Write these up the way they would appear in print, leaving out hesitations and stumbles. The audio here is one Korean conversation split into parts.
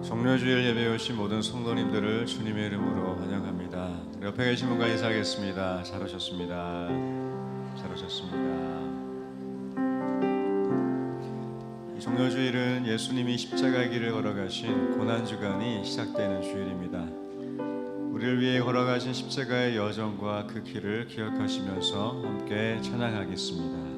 종료주일 예배에 오신 모든 성도님들을 주님의 이름으로 환영합니다. 옆에 계신 분과 인사하겠습니다. 잘 오셨습니다. 잘 오셨습니다. 이 종료주일은 예수님이 십자가의 길을 걸어가신 고난주간이 시작되는 주일입니다. 우리를 위해 걸어가신 십자가의 여정과 그 길을 기억하시면서 함께 찬양하겠습니다.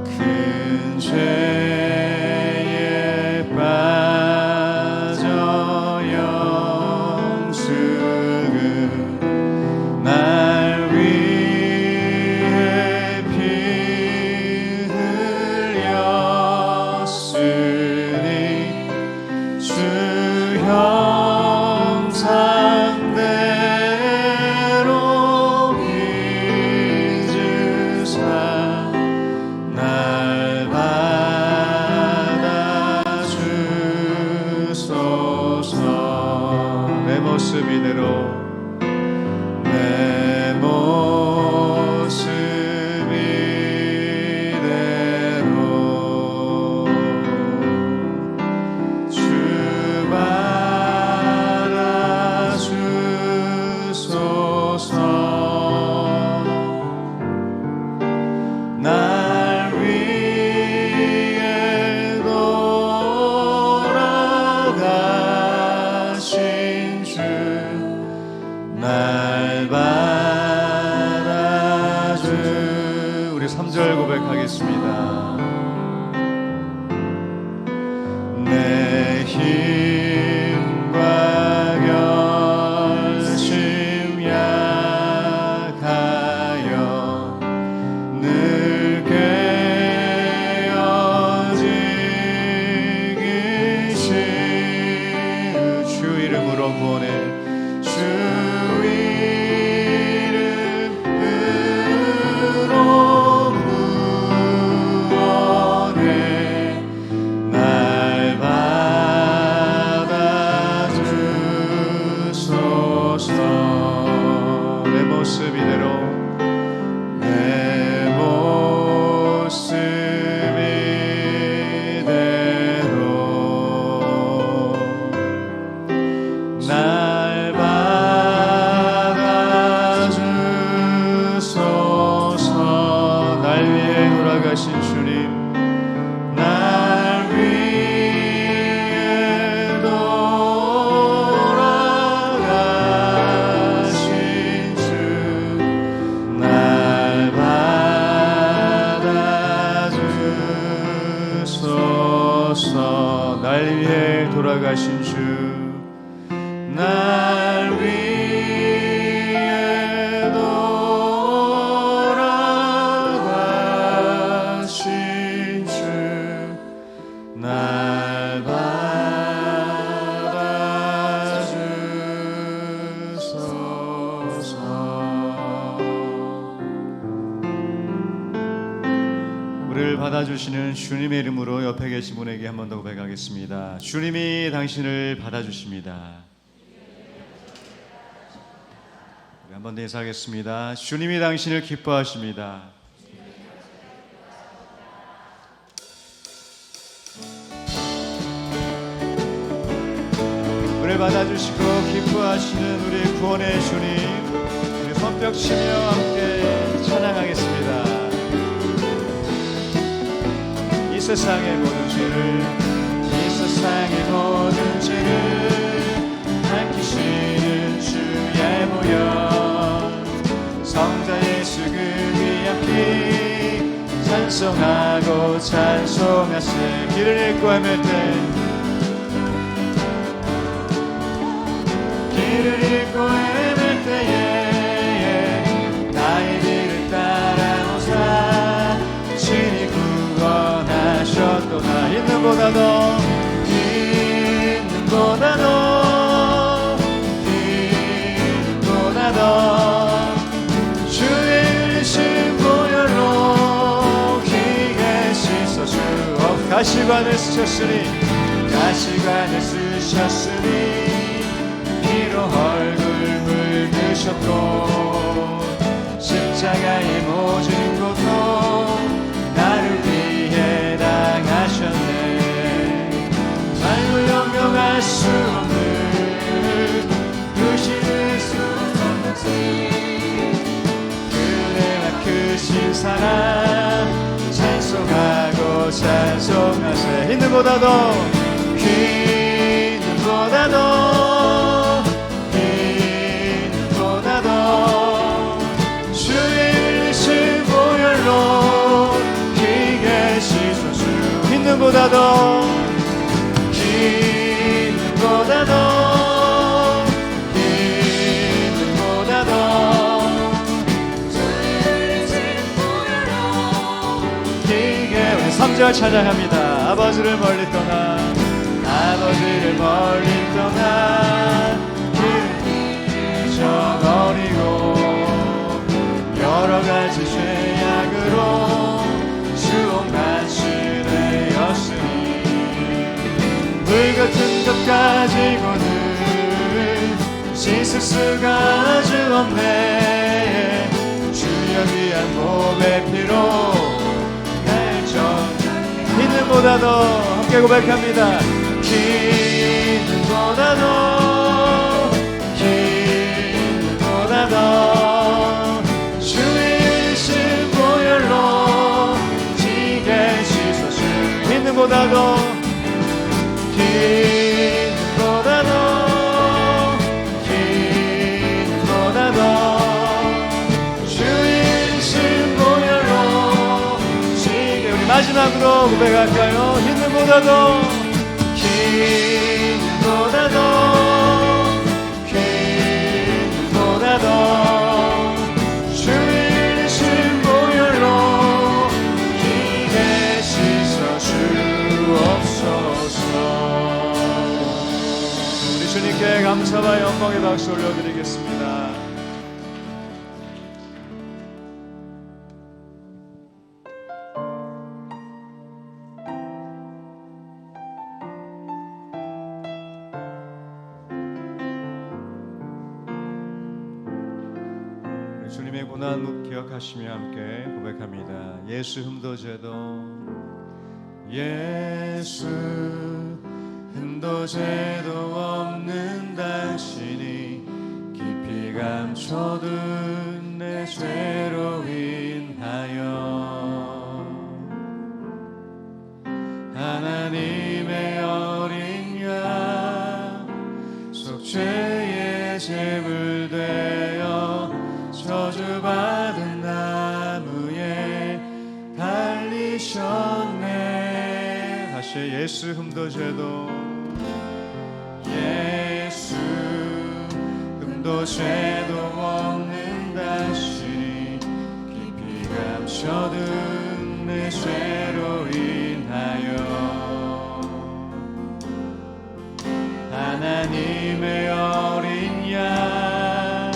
큰 죄에 빠져 영숙은 날 위해 피 흘렸으니 주 형상대로 빚으사 날 받아주소서. 내 모습 이대로 내 모습 이대로 주 받아주소서. 날 위해 돌아가신 주 날 받아주. 우리 3절 고백하겠습니다. 내 힘과 결심 약하여 늘 깨어지기 싫 주 이름으로 구원해 주 이름으로 구원해 날 받아주소서. 내 모습 이대로 내 모습 이대로 날 받아주소서. 날 위해 돌아가신 주님 날 위해 돌아가신 주 날 받아주소서. 날 위해 돌아가신 주 날 위해 돌아가신 주 날 받아주소서. 우리를 받아 받아주시는 주님의 이름으로 옆에 계신 분에게 한 번 더 고백하겠습니다. 주님이 당신을 받아주십니다. 한 번 더 인사하겠습니다. 주님이 당신을 기뻐하십니다. 우리를 받아주시고 기뻐하시는 우리 구원의 주님, 우리 손뼉 치며 함께 찬양하겠습니다. 이 세상의 모든 죄를 밝히시는 주의 모여 성자 예수 그 귀한 피 찬송하고 찬송하세. 길을 잃고 헤맬 때 나의 길을 따라오사 친히 구원하셨도다. 있는보다 더 주의 흘리신 보혈로 귀에 씻어 주옵. 가시관을 쓰셨으니 피로 얼굴 붉으셨고 십자가의 모진 고통 나를 위해 당하셨네. 말로 연명할 수 없는 크신 수 없는 그대와 크신 사랑 찬송하고 찬송하세. 힘들보다 더 주의 흘리신 보혈로 귀게 씻어주. 힘들보다 더 귀게. 우리 3절 찬양합니다. 아버지를 멀리 떠나 잊어버리고 여러 가지 죄악으로 수없같이 되었으니 물 같은 것 가지고는 씻을 수가 아주 없네. 주여 귀한 몸의 피로 있는보다 더 함께 고백합니다. 기는보다 더 주의 흘리신 보혈로 지게 씻어주. 기는보다 더 주의 흘리신 보혈로 지게. 우리 마지막으로 고백할까요? 기는보다 더 주의 흘리신 보혈로 기게 씻어 주옵소서. 우리 주님께 감사와 영광의 박수 올려드리겠습니다. 주님의 고난 기억하시며 함께 고백합니다. 예수 흠도제도 없는 당신이 깊이 감춰둔 내 죄로 인하여 하나님의 어린 양 속죄의 제물 되어 저주받은 나무에 달리셨네. 다시 예수 흠도죄도 없는 당신이 깊이 감춰둔 내 죄로 인하여 하나님의 어린 양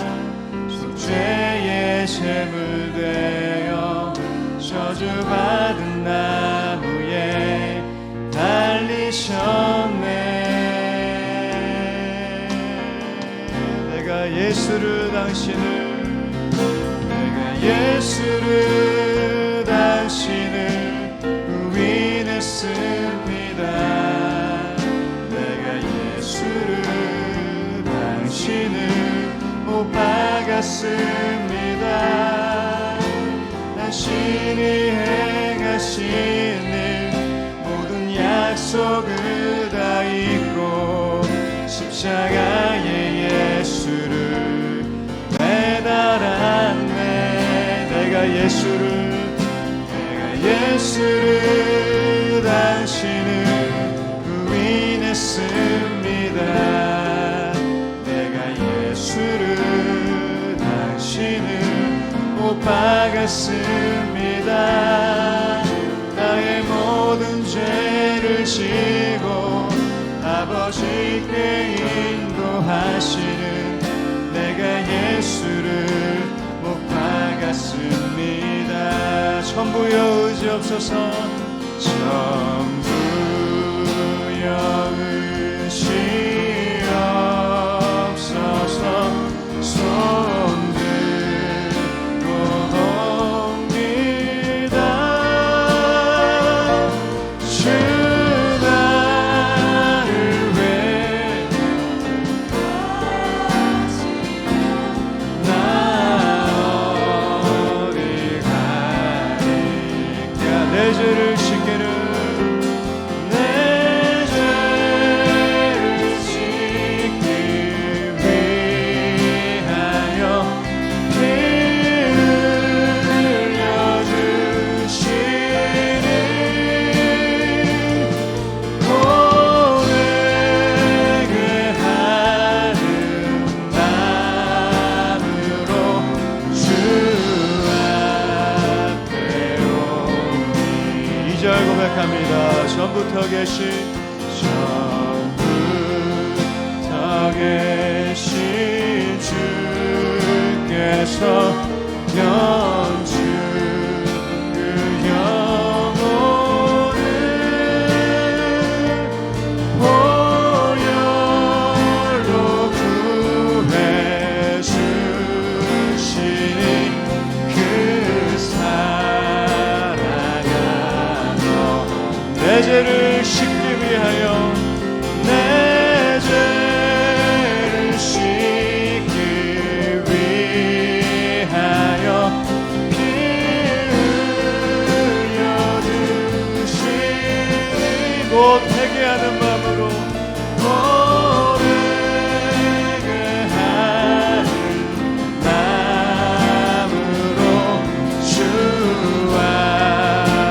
속죄의 제물 되어 저주받은 나 주셨네. 내가 예수를 당신을 부인했습니다. 내가 예수를 당신을 못 박았습니다. 당신이 행하신 일 모든 약속을 다 잊고 십자가에 예수를 매달았네. 내가 예수를 당신을 부인했습니다. 내가 예수를 당신을 못 박았습니다. 나의 모든 죄를 지고 아버지께 인도하시는 내가 예수를 못 박았습니다. 전부여 의지없소서. 전부여 의지없소서. 손들고 옵니다. 주 나를 나 어디 가리까. 내 죄를 씻기를 내 죄를 씻기 위하여 피 흘려주시니 고백하는 마음으로 주 앞에 오니. 2절 고백합니다. 전부터 계신 주께서 연주 그 영혼을 보혈로 구해주시니 그 사랑하여 내 죄를 씻기 위하여 내 죄를 씻기 위하여 피 흘려주시니 곧 회개하는 마음으로 주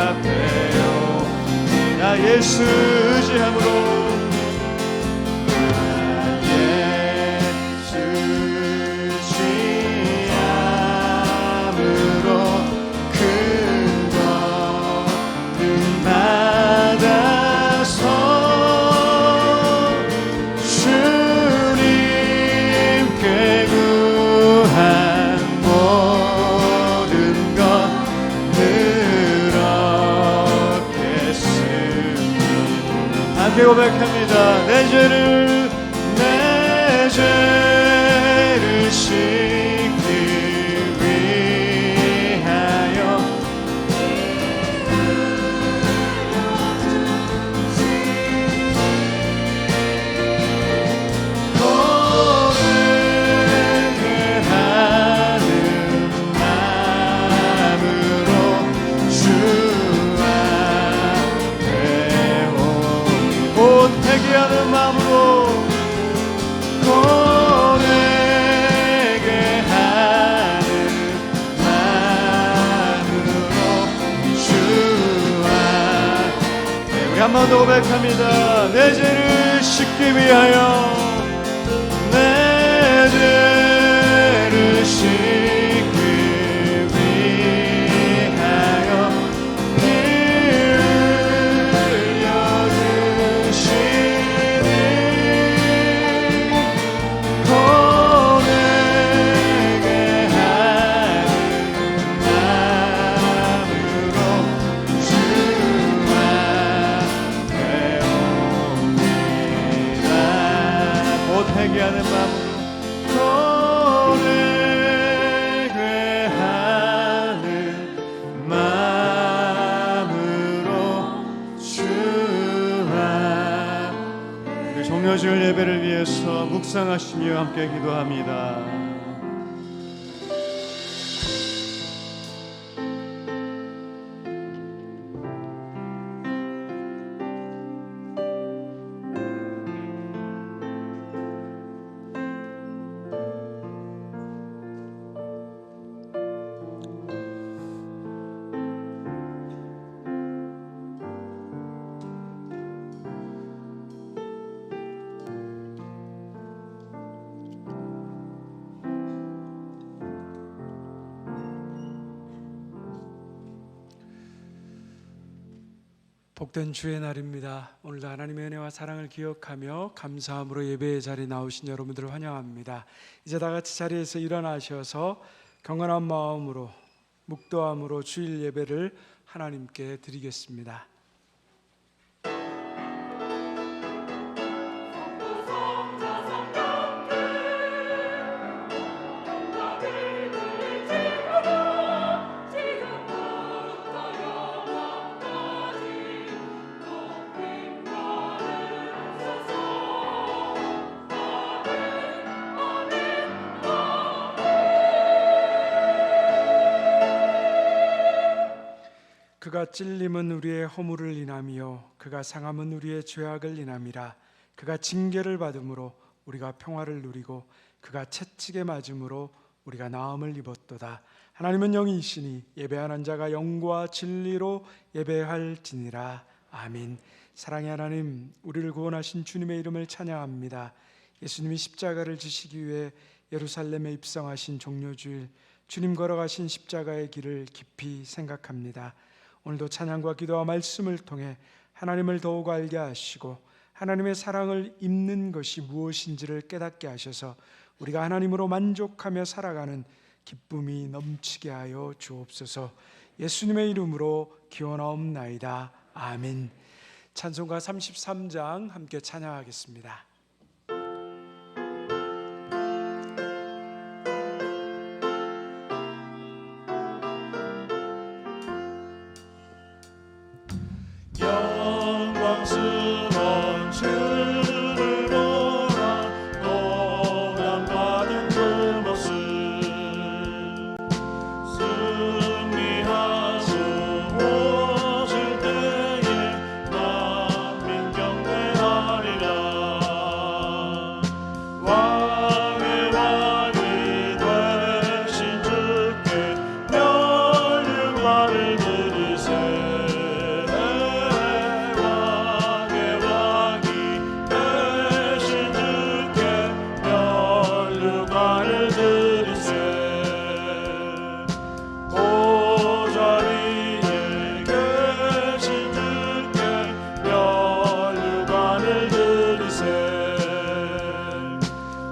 앞에요. 나 예수 의지함으로 고백합니다. 내 죄를 씻기 위하여 고백하는 마음으로 주 회개하는 마음으로 고백하는 마음으로 주 앞에 우리 한 번 더 고백합니다. 내 죄를 씻기 위하여 내 죄를 씻기 위하여 피 흘려주시니 고백하는 마음으로 주 앞에 회개하는 마음으로 회개하는 마음으로 주 앞에 종려줄 예배를 위해서 묵상하시며 함께 기도합니다. 복된 주의 날입니다. 오늘도 하나님의 은혜와 사랑을 기억하며 감사함으로 예배의 자리에 나오신 여러분들을 환영합니다. 이제 다 같이 자리에서 일어나셔서 경건한 마음으로 묵도함으로 주일 예배를 하나님께 드리겠습니다. 그가 찔림은 우리의 허물을 인하며 그가 상함은 우리의 죄악을 인함이라. 그가 징계를 받음으로 우리가 평화를 누리고 그가 채찍에 맞음으로 우리가 나음을 입었도다. 하나님은 영이시니 예배하는 자가 영과 진리로 예배할지니라. 아멘. 사랑의 하나님, 우리를 구원하신 주님의 이름을 찬양합니다. 예수님이 십자가를 지시기 위해 예루살렘에 입성하신 종려주일, 주님 걸어가신 십자가의 길을 깊이 생각합니다. 오늘도 찬양과 기도와 말씀을 통해 하나님을 더욱 알게 하시고 하나님의 사랑을 입는 것이 무엇인지를 깨닫게 하셔서 우리가 하나님으로 만족하며 살아가는 기쁨이 넘치게 하여 주옵소서. 예수님의 이름으로 기원하옵나이다. 아멘. 찬송가 33장 함께 찬양하겠습니다. 영광스러운 주를 보라 고난받은 그 모습 승리하수 오실 때에 만민 경배하리라. 왕의 왕이 되신 주께 멸류관을 드리세.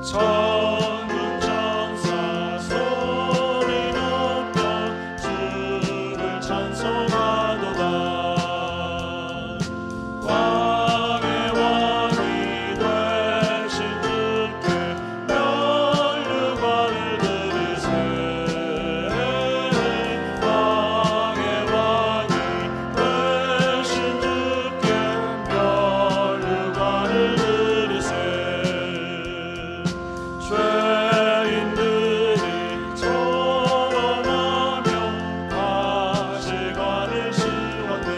천군 천사 소리 높여 주를 찬송하도다. 왕의 왕이 되신 주께 멸류관을 드리세. 왕의 왕이 되신 주께 멸류관을 드리세. 죄인들이 조롱하며 가시관을 씌웠네.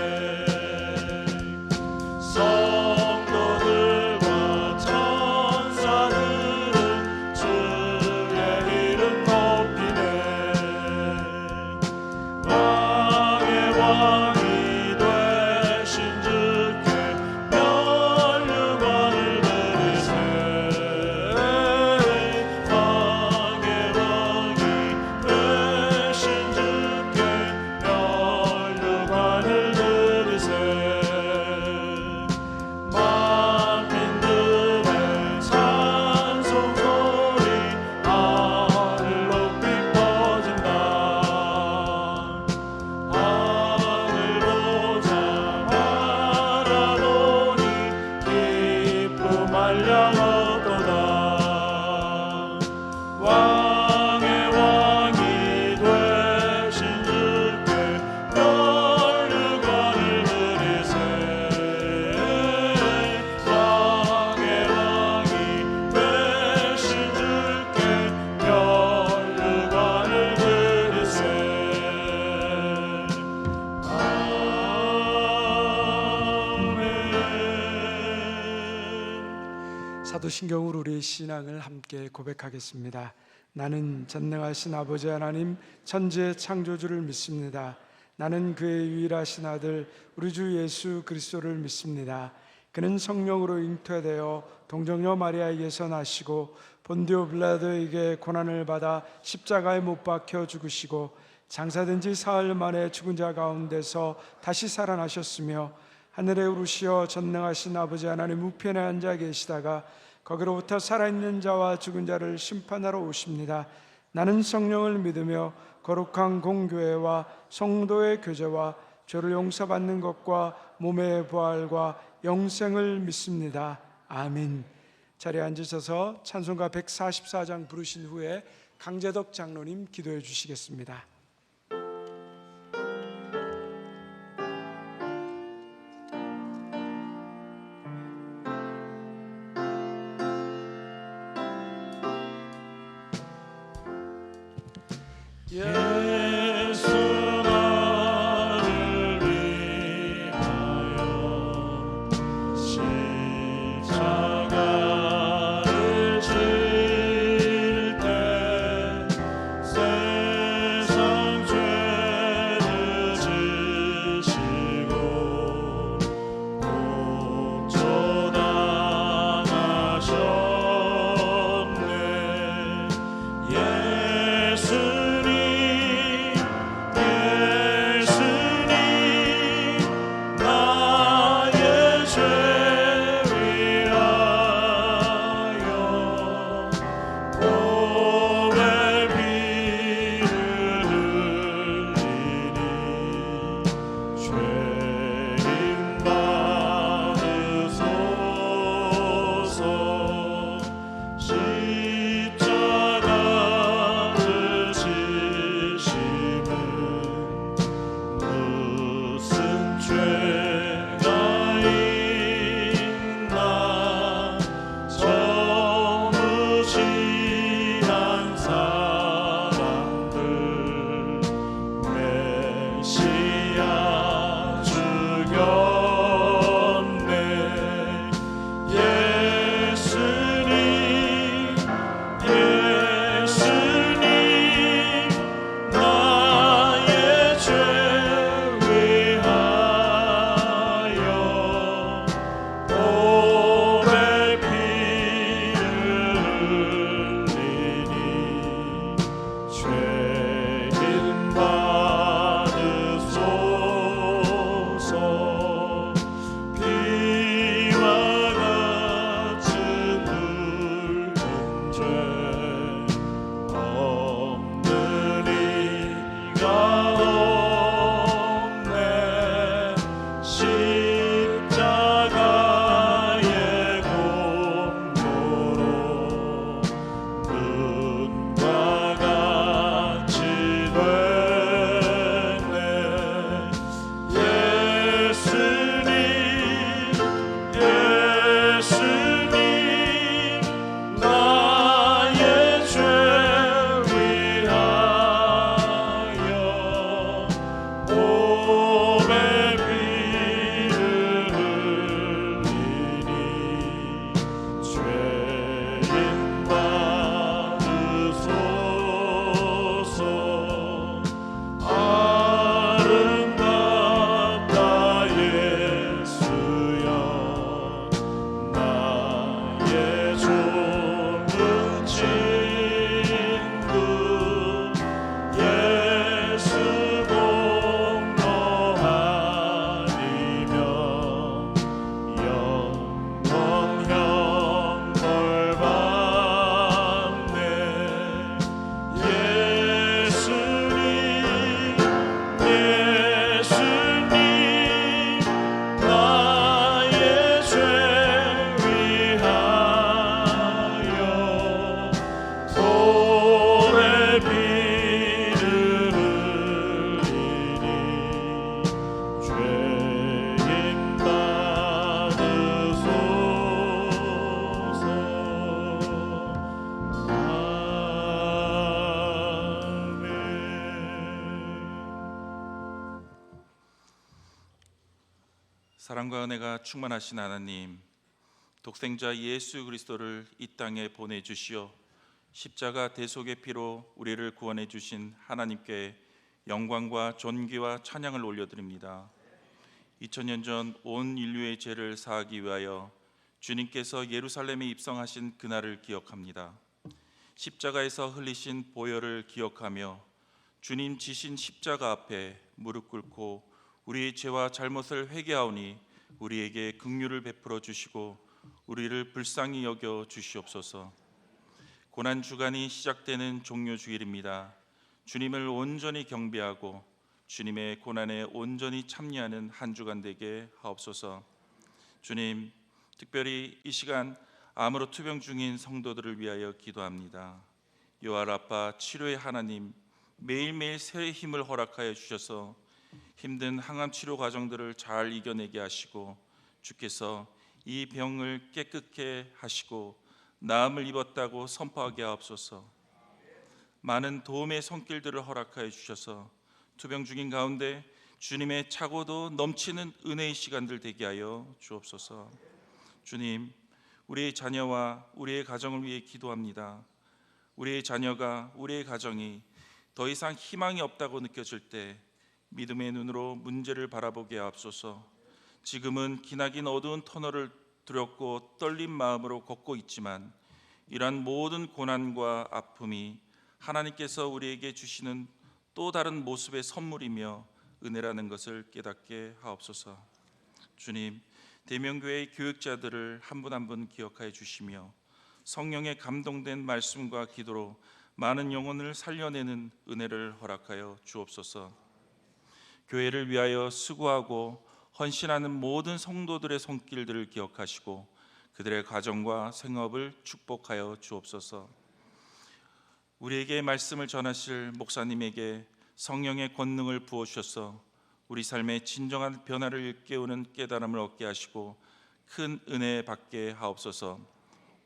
성도들과 천사들은 주의 이름 높이네. 왕의 왕이 되신 주께 멸류관을 드리세. 왕의 왕이 되신 주께 멸류관을 드리세. 만민들의 찬송 소리 하늘 높이 퍼진다. 하늘 보자 바라보니 기쁨 한량 없도다. 사도신경으로 우리의 신앙을 함께 고백하겠습니다. 나는 전능하신 아버지 하나님 천지의 창조주를 믿습니다. 나는 그의 유일하신 아들 우리 주 예수 그리스도를 믿습니다. 그는 성령으로 잉태되어 동정녀 마리아에게서 나시고 본디오 빌라도에게 고난을 받아 십자가에 못 박혀 죽으시고 장사된 지 사흘 만에 죽은 자 가운데서 다시 살아나셨으며 하늘에 오르시어 전능하신 아버지 하나님 우편에 앉아 계시다가 거기로부터 살아있는 자와 죽은 자를 심판하러 오십니다. 나는 성령을 믿으며 거룩한 공교회와 성도의 교제와 죄를 용서받는 것과 몸의 부활과 영생을 믿습니다. 아멘. 자리에 앉으셔서 찬송가 144장 부르신 후에 강재덕 장로님 기도해 주시겠습니다. 예수 나를 위하여 십자가를 질 때 세상 죄를 지시고 공초당하셨네. 사랑과 은혜가 충만하신 하나님, 독생자 예수 그리스도를 이 땅에 보내주시어 십자가 대속의 피로 우리를 구원해 주신 하나님께 영광과 존귀와 찬양을 올려드립니다. 2000년 전 온 인류의 죄를 사하기 위하여 주님께서 예루살렘에 입성하신 그날을 기억합니다. 십자가에서 흘리신 보혈을 기억하며 주님 지신 십자가 앞에 무릎 꿇고 우리의 죄와 잘못을 회개하오니 우리에게 긍휼을 베풀어 주시고 우리를 불쌍히 여겨 주시옵소서. 고난 주간이 시작되는 종료 주일입니다. 주님을 온전히 경배하고 주님의 고난에 온전히 참여하는 한 주간 되게 하옵소서. 주님, 특별히 이 시간 암으로 투병 중인 성도들을 위하여 기도합니다. 요아라파 치료의 하나님, 매일매일 새 힘을 허락하여 주셔서 힘든 항암 치료 과정들을 잘 이겨내게 하시고 주께서 이 병을 깨끗게 하시고 나음을 입었다고 선포하게 하옵소서. 많은 도움의 손길들을 허락하여 주셔서 투병 중인 가운데 주님의 차고도 넘치는 은혜의 시간들 되게 하여 주옵소서. 주님, 우리의 자녀와 우리의 가정을 위해 기도합니다. 우리의 자녀가, 우리의 가정이 더 이상 희망이 없다고 느껴질 때 믿음의 눈으로 문제를 바라보게 하옵소서. 지금은 기나긴 어두운 터널을 두렵고 떨린 마음으로 걷고 있지만 이러한 모든 고난과 아픔이 하나님께서 우리에게 주시는 또 다른 모습의 선물이며 은혜라는 것을 깨닫게 하옵소서. 주님, 대명교회의 교육자들을 한 분 한 분 기억하여 주시며 성령의 감동된 말씀과 기도로 많은 영혼을 살려내는 은혜를 허락하여 주옵소서. 교회를 위하여 수고하고 헌신하는 모든 성도들의 손길들을 기억하시고 그들의 가정과 생업을 축복하여 주옵소서. 우리에게 말씀을 전하실 목사님에게 성령의 권능을 부어주셔서 우리 삶의 진정한 변화를 일깨우는 깨달음을 얻게 하시고 큰 은혜 받게 하옵소서.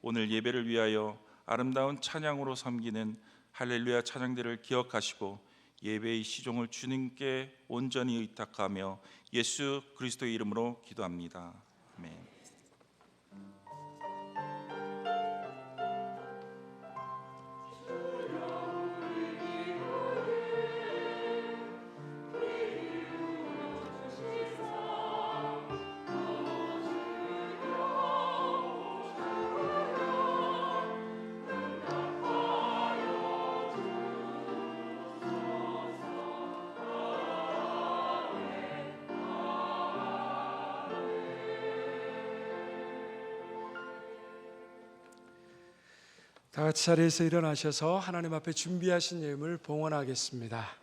오늘 예배를 위하여 아름다운 찬양으로 섬기는 할렐루야 찬양들을 기억하시고 예배의 시종을 주님께 온전히 의탁하며 예수 그리스도의 이름으로 기도합니다. 아멘. 다 같이 자리에서 일어나셔서 하나님 앞에 준비하신 예물을 봉헌하겠습니다.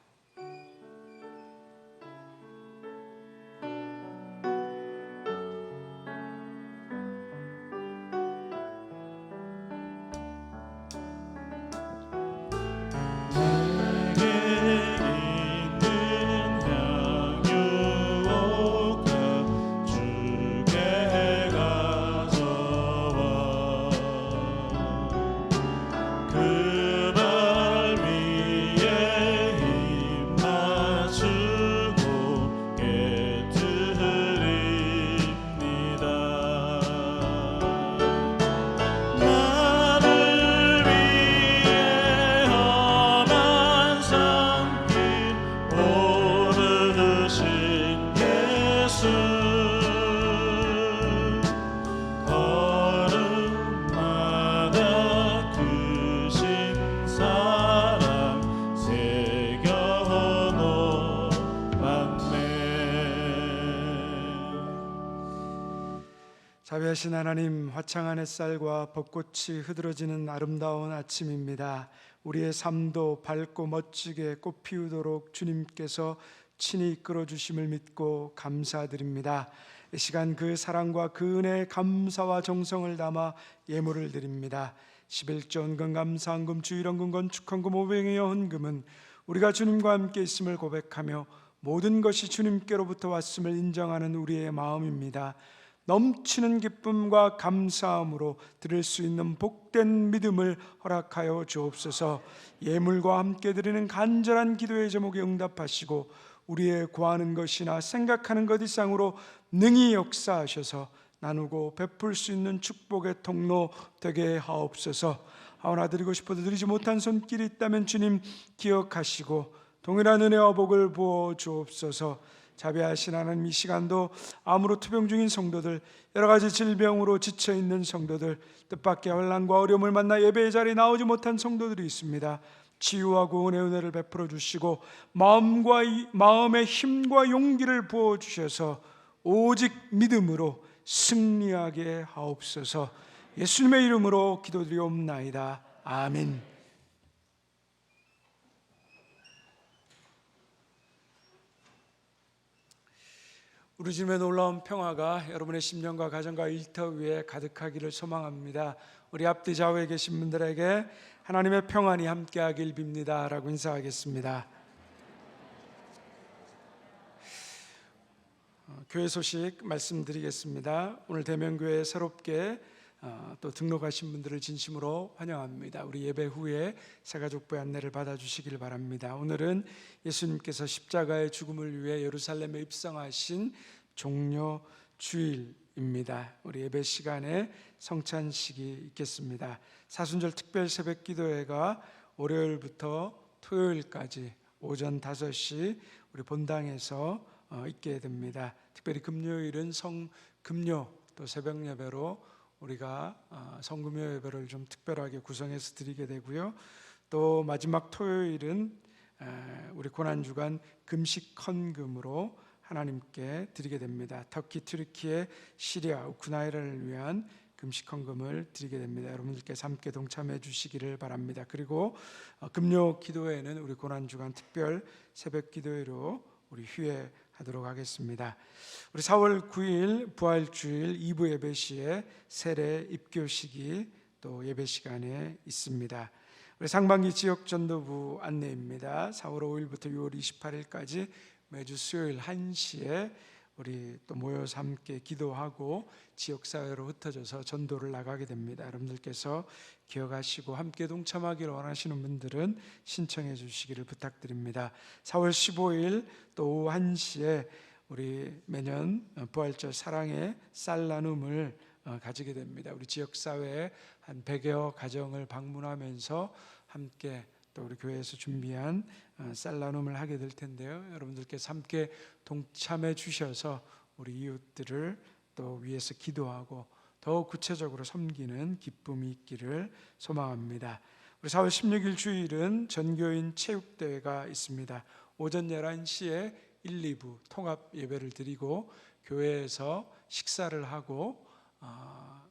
자비하신 하나님, 화창한 햇살과 벚꽃이 흐드러지는 아름다운 아침입니다. 우리의 삶도 밝고 멋지게 꽃 피우도록 주님께서 친히 이끌어 주심을 믿고 감사드립니다. 이 시간 그 사랑과 그 은혜에 감사와 정성을 담아 예물을 드립니다. 11조 헌금, 감사헌금, 주일헌금, 건축헌금, 오병이어 헌금은 우리가 주님과 함께 있음을 고백하며 모든 것이 주님께로부터 왔음을 인정하는 우리의 마음입니다. 넘치는 기쁨과 감사함으로 드릴 수 있는 복된 믿음을 허락하여 주옵소서. 예물과 함께 드리는 간절한 기도의 제목에 응답하시고 우리의 구하는 것이나 생각하는 것 이상으로 능히 역사하셔서 나누고 베풀 수 있는 축복의 통로 되게 하옵소서. 하오나 드리고 싶어도 드리지 못한 손길이 있다면 주님 기억하시고 동일한 은혜와 복을 부어 주옵소서. 자비하신 하나님, 이 시간도 암으로 투병 중인 성도들, 여러 가지 질병으로 지쳐 있는 성도들, 뜻밖의 혼란과 어려움을 만나 예배의 자리에 나오지 못한 성도들이 있습니다. 치유하고 은혜를 베풀어 주시고 마음의 힘과 용기를 부어 주셔서 오직 믿음으로 승리하게 하옵소서. 예수님의 이름으로 기도드리옵나이다. 아멘. 우리 주님의 놀라운 평화가 여러분의 심령과 가정과 일터 위에 가득하기를 소망합니다. 우리 앞뒤 좌우에 계신 분들에게 하나님의 평안이 함께하길 빕니다 라고 인사하겠습니다. 교회 소식 말씀드리겠습니다. 오늘 대면교회에 새롭게 또 등록하신 분들을 진심으로 환영합니다. 우리 예배 후에 새가족부의 안내를 받아주시길 바랍니다. 오늘은 예수님께서 십자가의 죽음을 위해 예루살렘에 입성하신 종려 주일입니다. 우리 예배 시간에 성찬식이 있겠습니다. 사순절 특별 새벽 기도회가 월요일부터 토요일까지 오전 5시 우리 본당에서 있게 됩니다. 특별히 금요일은 성금요 또 새벽 예배로 우리가 성금요 예배를 좀 특별하게 구성해서 드리게 되고요. 또 마지막 토요일은 우리 고난주간 금식 헌금으로 하나님께 드리게 됩니다. 터키, 튀르키예, 시리아, 우크라이나를 위한 금식 헌금을 드리게 됩니다. 여러분들께서 함께 동참해 주시기를 바랍니다. 그리고 금요 기도회는 우리 고난주간 특별 새벽 기도회로 우리 휴회하도록 하겠습니다. 우리 4월 9일 부활주일 2부 예배 시에 세례 입교식이 또 예배 시간에 있습니다. 우리 상반기 지역전도부 안내입니다. 4월 5일부터 6월 28일까지 매주 수요일 1시에 우리 또 모여서 함께 기도하고 지역사회로 흩어져서 전도를 나가게 됩니다. 여러분들께서 기억하시고 함께 동참하기를 원하시는 분들은 신청해 주시기를 부탁드립니다. 4월 15일 또 오후 1시에 우리 매년 부활절 사랑의 쌀 나눔을 가지게 됩니다. 우리 지역사회에 한 100여 가정을 방문하면서 함께 또 우리 교회에서 준비한 쌀 나눔을 하게 될 텐데요. 여러분들께서 함께 동참해 주셔서 우리 이웃들을 또 위해서 기도하고 더욱 구체적으로 섬기는 기쁨이 있기를 소망합니다. 우리 4월 16일 주일은 전교인 체육대회가 있습니다. 오전 11시에 1, 2부 통합 예배를 드리고 교회에서 식사를 하고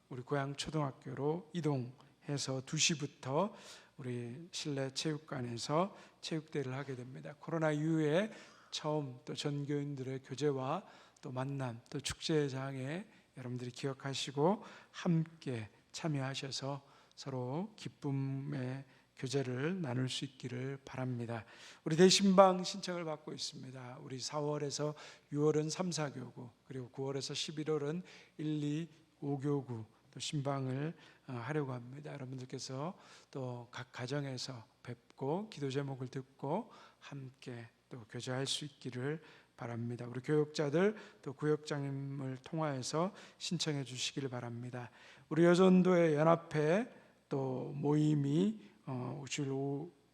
우리 고향 초등학교로 이동해서 2시부터 우리 실내 체육관에서 체육대회를 하게 됩니다. 코로나 이후에 처음 또 전교인들의 교제와 또 만남 또 축제장에 여러분들이 기억하시고 함께 참여하셔서 서로 기쁨의 교제를 나눌 수 있기를 바랍니다. 우리 대신방 신청을 받고 있습니다. 우리 4월에서 6월은 3, 4교구 그리고 9월에서 11월은 1, 2, 5교구 또 신방을 하려고 합니다. 여러분들께서 또 각 가정에서 뵙고 기도 제목을 듣고 함께 또 교제할 수 있기를 바랍니다. 우리 교육자들 또 구역장님을 통하여서 신청해 주시기를 바랍니다. 우리 여전도의 연합회 또 모임이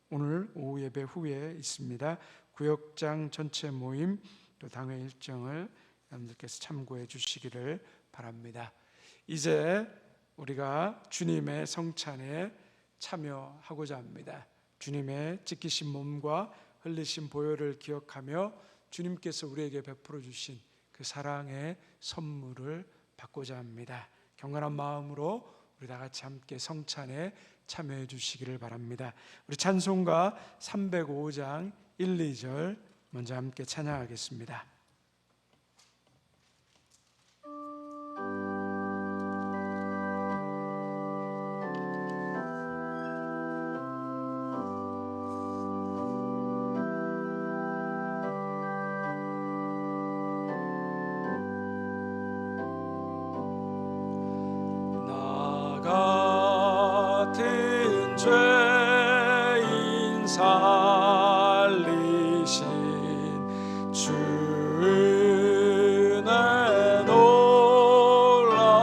오늘 오후 예배 후에 있습니다. 구역장 전체 모임 또 당회 일정을 여러분들께서 참고해 주시기를 바랍니다. 이제 우리가 주님의 성찬에 참여하고자 합니다. 주님의 찢기신 몸과 흘리신 보혈을 기억하며 주님께서 우리에게 베풀어 주신 그 사랑의 선물을 받고자 합니다. 경건한 마음으로 우리 다 같이 함께 성찬에 참여해 주시기를 바랍니다. 우리 찬송가 305장 1, 2절 먼저 함께 찬양하겠습니다. 같은 죄인 살리신 주의 놀라운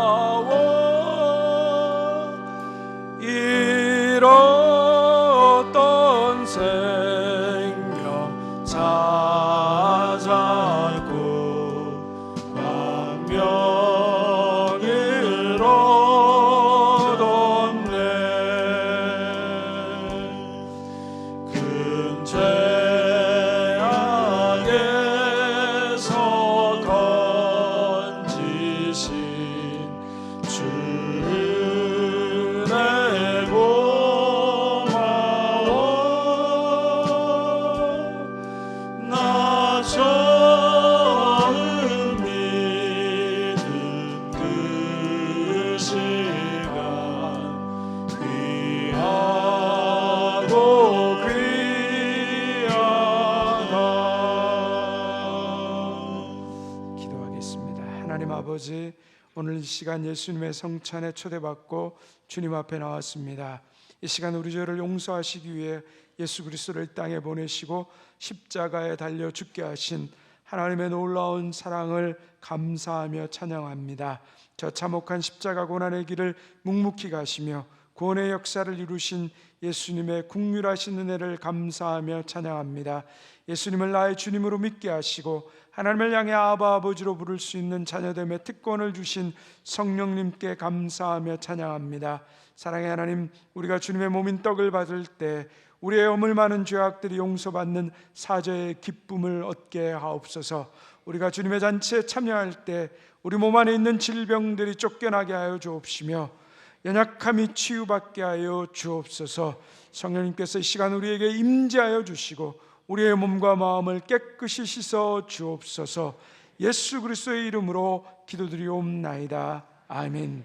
아버지, 오늘 이 시간 예수님의 성찬에 초대받고 주님 앞에 나왔습니다. 이 시간 우리 죄를 용서하시기 위해 예수 그리스도를 땅에 보내시고 십자가에 달려 죽게 하신 하나님의 놀라운 사랑을 감사하며 찬양합니다. 저 참혹한 십자가 고난의 길을 묵묵히 가시며 구원의 역사를 이루신 예수님의 국률하신 은혜를 감사하며 찬양합니다. 예수님을 나의 주님으로 믿게 하시고 하나님을 향해 아바 아버지로 부를 수 있는 자녀됨의 특권을 주신 성령님께 감사하며 찬양합니다. 사랑의 하나님, 우리가 주님의 몸인 떡을 받을 때 우리의 허물 많은 죄악들이 용서받는 사죄의 기쁨을 얻게 하옵소서. 우리가 주님의 잔치에 참여할 때 우리 몸 안에 있는 질병들이 쫓겨나게 하여 주옵시며 연약함이 치유받게 하여 주옵소서. 성령님께서 이 시간 우리에게 임재하여 주시고 우리의 몸과 마음을 깨끗이 씻어 주옵소서. 예수 그리스도의 이름으로 기도드리옵나이다. 아멘.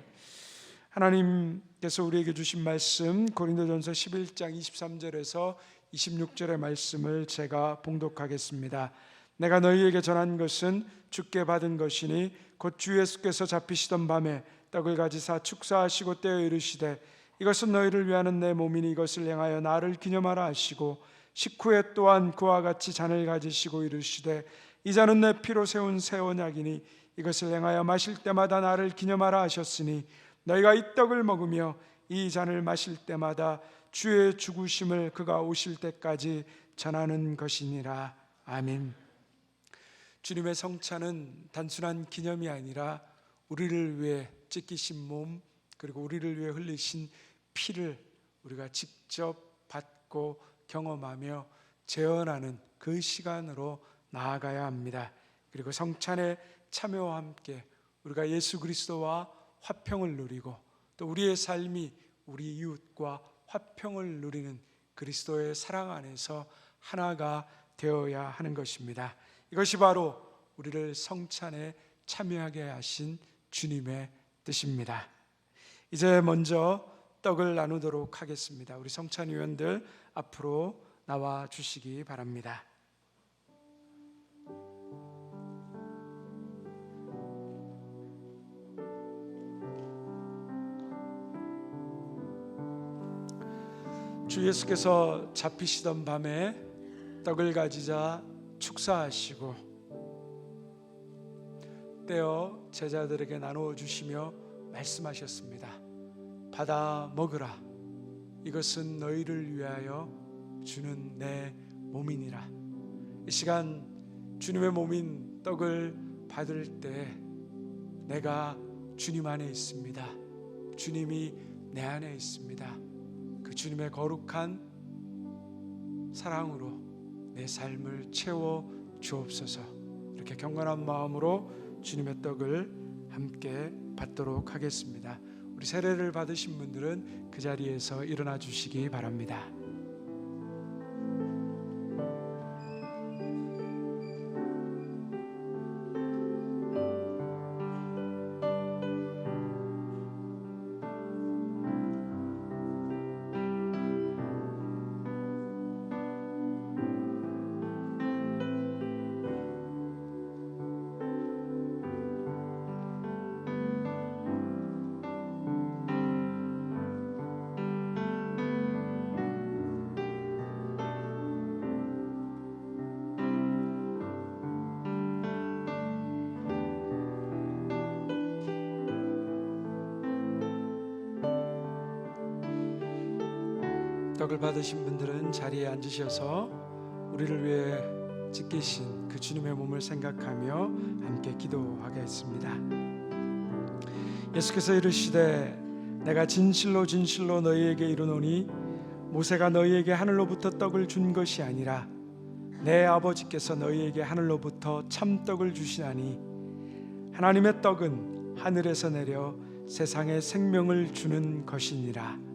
하나님께서 우리에게 주신 말씀 고린도전서 11장 23절에서 26절의 말씀을 제가 봉독하겠습니다. 내가 너희에게 전한 것은 주께 받은 것이니 곧 주 예수께서 잡히시던 밤에 떡을 가지사 축사하시고 떼어 이르시되 이것은 너희를 위하는 내 몸이니 이것을 행하여 나를 기념하라 하시고 식후에 또한 그와 같이 잔을 가지시고 이르시되 이 잔은 내 피로 세운 새 언약이니 이것을 행하여 마실 때마다 나를 기념하라 하셨으니 너희가 이 떡을 먹으며 이 잔을 마실 때마다 주의 죽으심을 그가 오실 때까지 전하는 것이니라. 아멘. 주님의 성찬은 단순한 기념이 아니라 우리를 위해 찢기신 몸 그리고 우리를 위해 흘리신 피를 우리가 직접 받고 경험하며 재현하는 그 시간으로 나아가야 합니다. 그리고 성찬의 참여와 함께 우리가 예수 그리스도와 화평을 누리고 또 우리의 삶이 우리 이웃과 화평을 누리는 그리스도의 사랑 안에서 하나가 되어야 하는 것입니다. 이것이 바로 우리를 성찬에 참여하게 하신 주님의 뜻입니다. 이제 먼저 떡을 나누도록 하겠습니다. 우리 성찬위원들 앞으로 나와 주시기 바랍니다. 주 예수께서 잡히시던 밤에 떡을 가지자 축사하시고 떼어 제자들에게 나누어 주시며 말씀하셨습니다. 받아 먹으라. 이것은 너희를 위하여 주는 내 몸이니라. 이 시간 주님의 몸인 떡을 받을 때 내가 주님 안에 있습니다. 주님이 내 안에 있습니다. 그 주님의 거룩한 사랑으로 내 삶을 채워 주옵소서. 이렇게 경건한 마음으로 주님의 떡을 함께 받도록 하겠습니다. 우리 세례를 받으신 분들은 그 자리에서 일어나 주시기 바랍니다. 떡을 받으신 분들은 자리에 앉으셔서 우리를 위해 찢기신 그 주님의 몸을 생각하며 함께 기도하겠습니다. 예수께서 이르시되 내가 진실로 진실로 너희에게 이르노니 모세가 너희에게 하늘로부터 떡을 준 것이 아니라 내 아버지께서 너희에게 하늘로부터 참떡을 주시나니 하나님의 떡은 하늘에서 내려 세상에 생명을 주는 것이니라.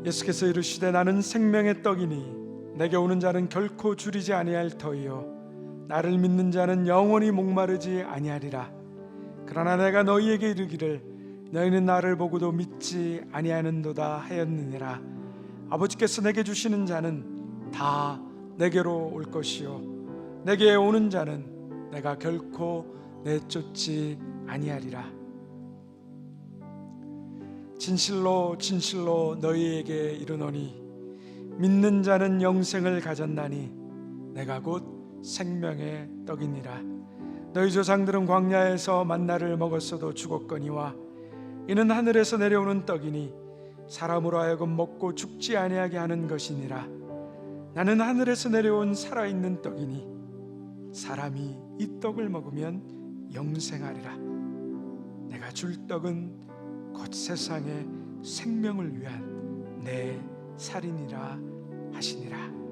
예수께서 이르시되 나는 생명의 떡이니 내게 오는 자는 결코 줄이지 아니할 터이요 나를 믿는 자는 영원히 목마르지 아니하리라. 그러나 내가 너희에게 이르기를 너희는 나를 보고도 믿지 아니하는도다 하였느니라. 아버지께서 내게 주시는 자는 다 내게로 올 것이요 내게 오는 자는 내가 결코 내쫓지 아니하리라. 진실로 진실로 너희에게 이르노니 믿는 자는 영생을 가졌나니 내가 곧 생명의 떡이니라. 너희 조상들은 광야에서 만나를 먹었어도 죽었거니와 이는 하늘에서 내려오는 떡이니 사람으로 하여금 먹고 죽지 아니하게 하는 것이니라. 나는 하늘에서 내려온 살아있는 떡이니 사람이 이 떡을 먹으면 영생하리라. 내가 줄 떡은 곧 세상의 생명을 위한 내 살이니라 하시니라.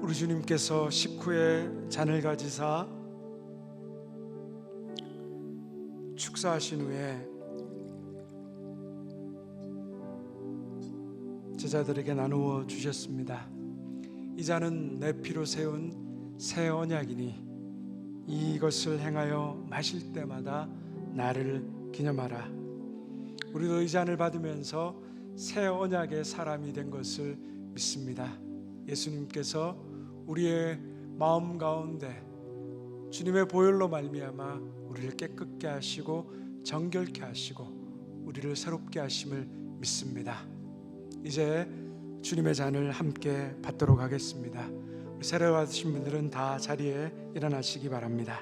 우리 주님께서 식후에 잔을 가지사 축사하신 후에 제자들에게 나누어 주셨습니다. 이 잔은 내 피로 세운 새 언약이니 이것을 행하여 마실 때마다 나를 기념하라. 우리도 이 잔을 받으면서 새 언약의 사람이 된 것을 믿습니다. 예수님께서 우리의 마음 가운데 주님의 보혈로 말미암아 우리를 깨끗게 하시고 정결케 하시고 우리를 새롭게 하심을 믿습니다. 이제 주님의 잔을 함께 받도록 하겠습니다. 세례 받으신 분들은 다 자리에 일어나시기 바랍니다.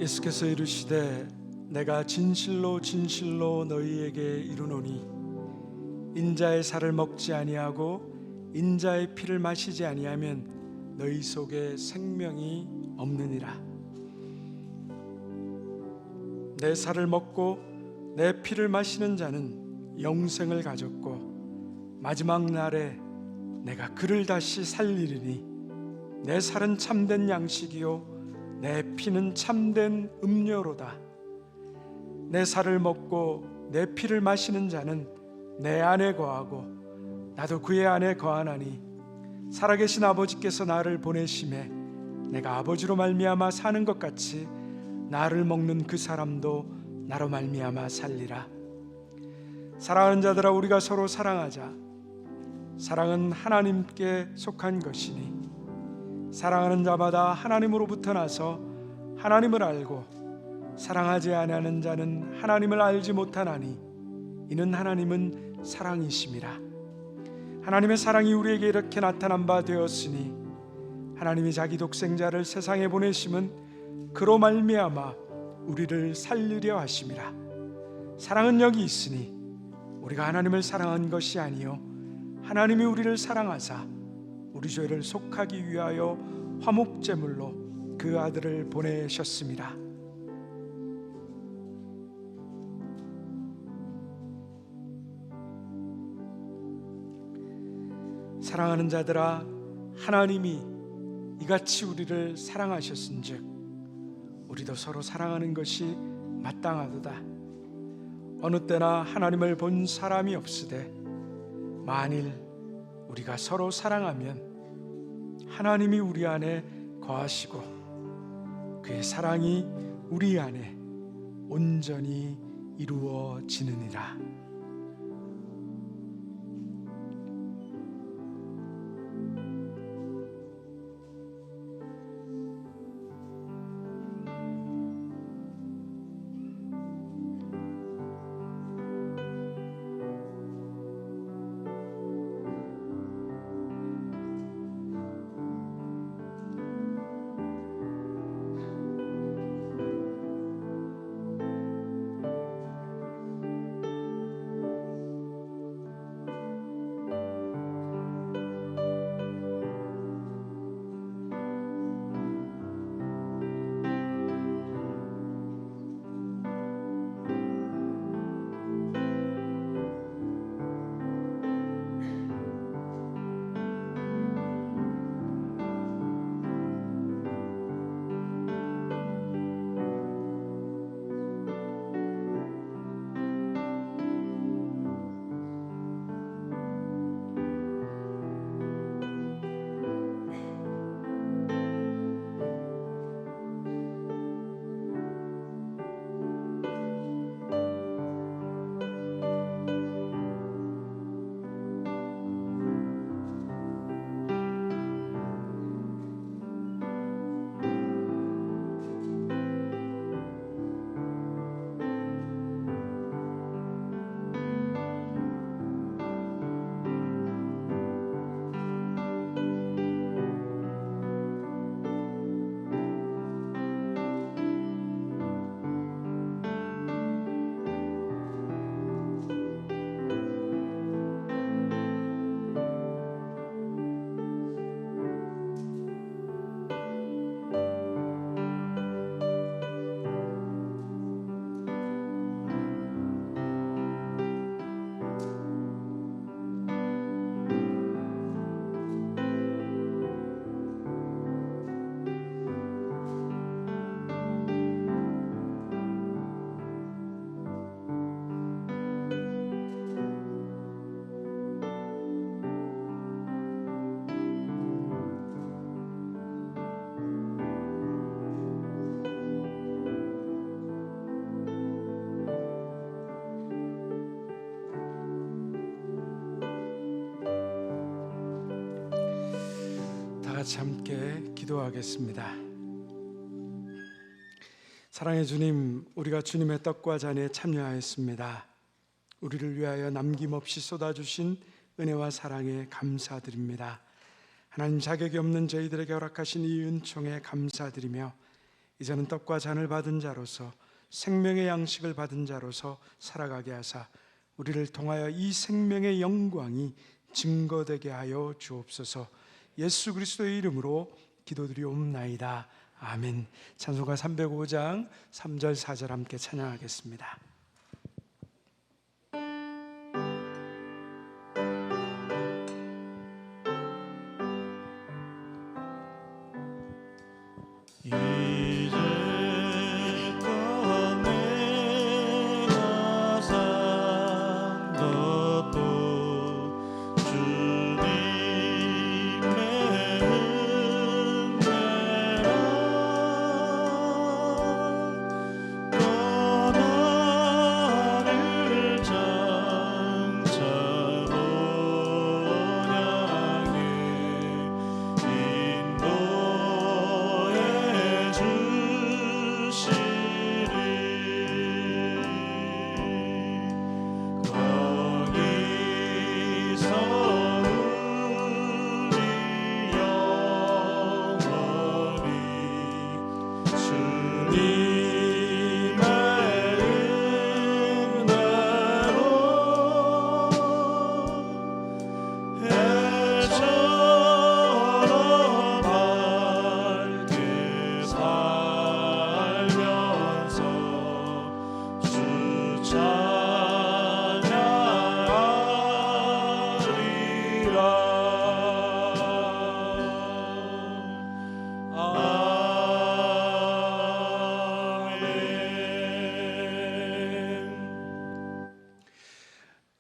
예수께서 이르시되 내가 진실로 진실로 너희에게 이르노니 인자의 살을 먹지 아니하고 인자의 피를 마시지 아니하면 너희 속에 생명이 없느니라. 내 살을 먹고 내 피를 마시는 자는 영생을 가졌고 마지막 날에 내가 그를 다시 살리리니 내 살은 참된 양식이요 내 피는 참된 음료로다. 내 살을 먹고 내 피를 마시는 자는 내 안에 거하고 나도 그의 안에 거하나니 살아계신 아버지께서 나를 보내심에 내가 아버지로 말미암아 사는 것 같이 나를 먹는 그 사람도 나로 말미암아 살리라. 사랑하는 자들아, 우리가 서로 사랑하자. 사랑은 하나님께 속한 것이니 사랑하는 자마다 하나님으로부터 나서 하나님을 알고 사랑하지 아니하는 자는 하나님을 알지 못하나니 이는 하나님은 사랑이심이라. 하나님의 사랑이 우리에게 이렇게 나타난 바 되었으니 하나님이 자기 독생자를 세상에 보내심은 그로 말미암아 우리를 살리려 하심이라. 사랑은 여기 있으니 우리가 하나님을 사랑한 것이 아니요 하나님이 우리를 사랑하사 우리 죄를 속하기 위하여 화목제물로 그 아들을 보내셨습니다. 사랑하는 자들아, 하나님이 이같이 우리를 사랑하셨은즉 우리도 서로 사랑하는 것이 마땅하도다. 어느 때나 하나님을 본 사람이 없으되 만일 우리가 서로 사랑하면 하나님이 우리 안에 거하시고 그의 사랑이 우리 안에 온전히 이루어지느니라. 같이 함께 기도하겠습니다. 사랑의 주님, 우리가 주님의 떡과 잔에 참여하였습니다. 우리를 위하여 남김없이 쏟아주신 은혜와 사랑에 감사드립니다. 하나님, 자격이 없는 저희들에게 허락하신 이 은총에 감사드리며 이제는 떡과 잔을 받은 자로서 생명의 양식을 받은 자로서 살아가게 하사 우리를 통하여 이 생명의 영광이 증거되게 하여 주옵소서. 예수 그리스도의 이름으로 기도드리옵나이다. 아멘. 찬송가 305장 3절 4절 함께 찬양하겠습니다. 떠나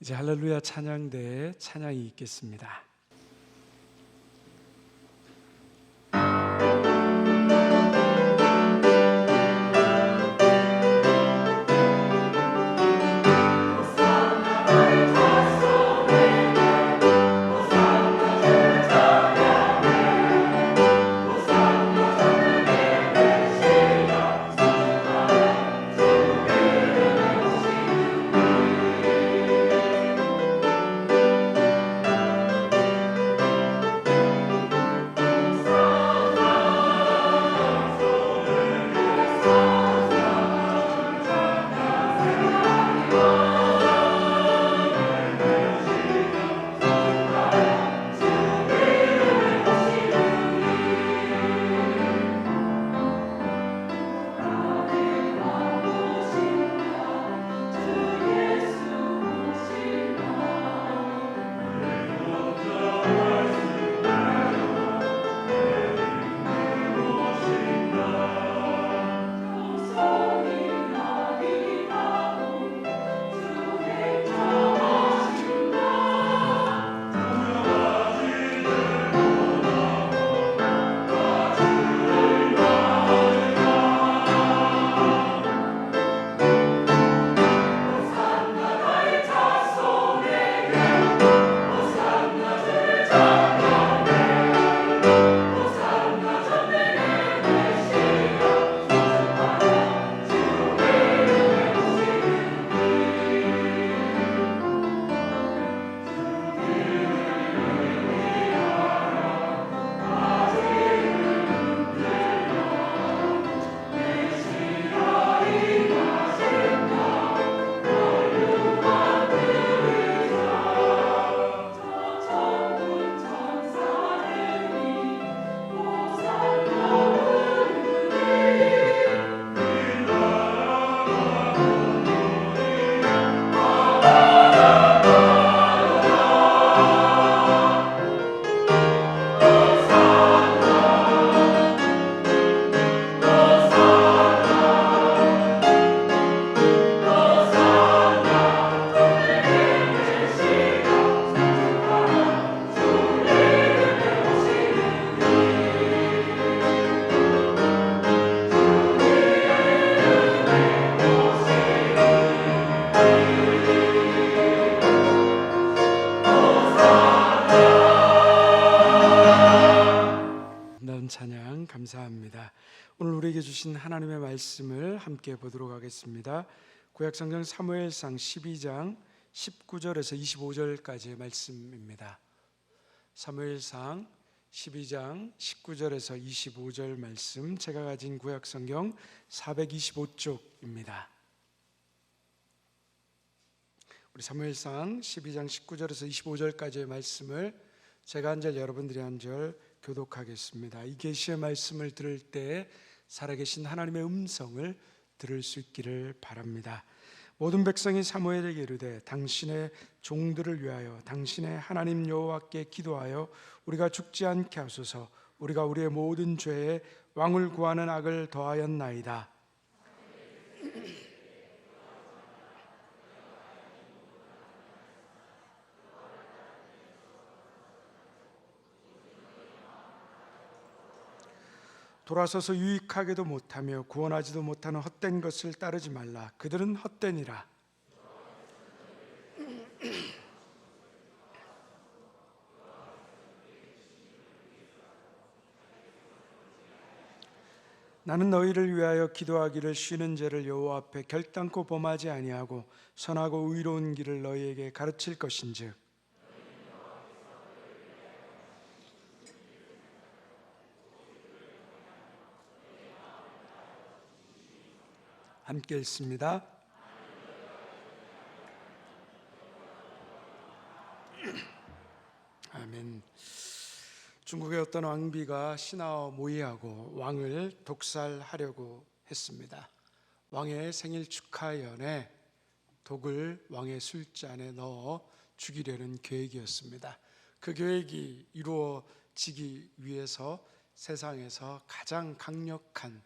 이제 할렐루야 찬양대에 찬양이 있겠습니다. 찬양 감사합니다. 오늘 우리에게 주신 하나님의 말씀을 함께 보도록 하겠습니다. 구약성경 사무엘상 12장 19절에서 25절까지의 말씀입니다. 사무엘상 12장 19절에서 25절 말씀, 제가 가진 구약성경 425쪽입니다. 우리 사무엘상 12장 19절에서 25절까지의 말씀을 제가 한 절, 여러분들이 한 절 교독하겠습니다. 이 계시의 말씀을 들을 때 살아계신 하나님의 음성을 들을 수 있기를 바랍니다. 모든 백성이 사무엘에게 이르되 당신의 종들을 위하여 당신의 하나님 여호와께 기도하여 우리가 죽지 않게 하소서. 우리가 우리의 모든 죄에 왕을 구하는 악을 더하였나이다. 돌아서서 유익하게도 못하며 구원하지도 못하는 헛된 것을 따르지 말라. 그들은 헛되니라. 나는 너희를 위하여 기도하기를 쉬는 죄를 여호와 앞에 결단코 범하지 아니하고 선하고 의로운 길을 너희에게 가르칠 것인즉 함께 읽습니다. 아멘. 중국의 어떤 왕비가 신하와 모의하고 왕을 독살하려고 했습니다. 왕의 생일 축하연에 독을 왕의 술잔에 넣어 죽이려는 계획이었습니다. 그 계획이 이루어지기 위해서 세상에서 가장 강력한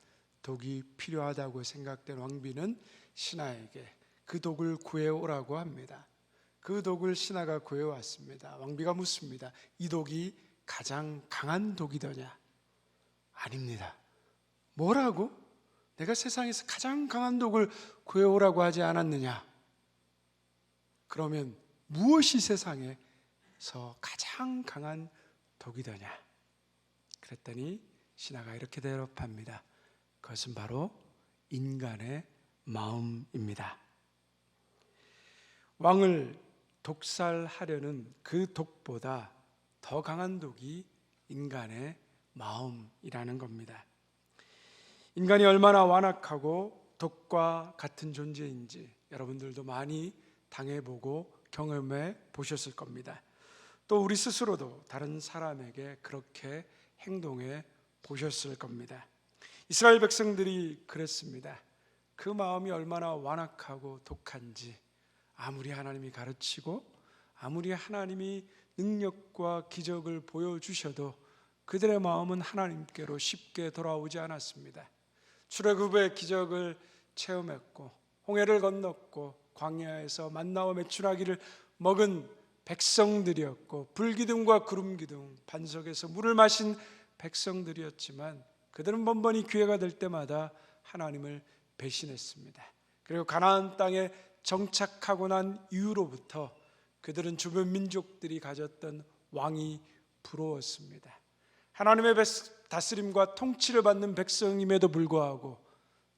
독이 필요하다고 생각된 왕비는 신하에게 그 독을 구해오라고 합니다. 그 독을 신하가 구해왔습니다. 왕비가 묻습니다. 이 독이 가장 강한 독이더냐? 아닙니다. 뭐라고? 내가 세상에서 가장 강한 독을 구해오라고 하지 않았느냐? 그러면 무엇이 세상에서 가장 강한 독이더냐? 그랬더니 신하가 이렇게 대답합니다. 그것은 바로 인간의 마음입니다. 왕을 독살하려는 그 독보다 더 강한 독이 인간의 마음이라는 겁니다. 인간이 얼마나 완악하고 독과 같은 존재인지 여러분들도 많이 당해보고 경험해 보셨을 겁니다. 또 우리 스스로도 다른 사람에게 그렇게 행동해 보셨을 겁니다. 이스라엘 백성들이 그랬습니다. 그 마음이 얼마나 완악하고 독한지 아무리 하나님이 가르치고 아무리 하나님이 능력과 기적을 보여주셔도 그들의 마음은 하나님께로 쉽게 돌아오지 않았습니다. 출애굽의 기적을 체험했고 홍해를 건넜고 광야에서 만나와 메추라기를 먹은 백성들이었고 불기둥과 구름기둥 반석에서 물을 마신 백성들이었지만 그들은 번번이 기회가 될 때마다 하나님을 배신했습니다. 그리고 가나안 땅에 정착하고 난 이후로부터 그들은 주변 민족들이 가졌던 왕이 부러웠습니다. 하나님의 다스림과 통치를 받는 백성임에도 불구하고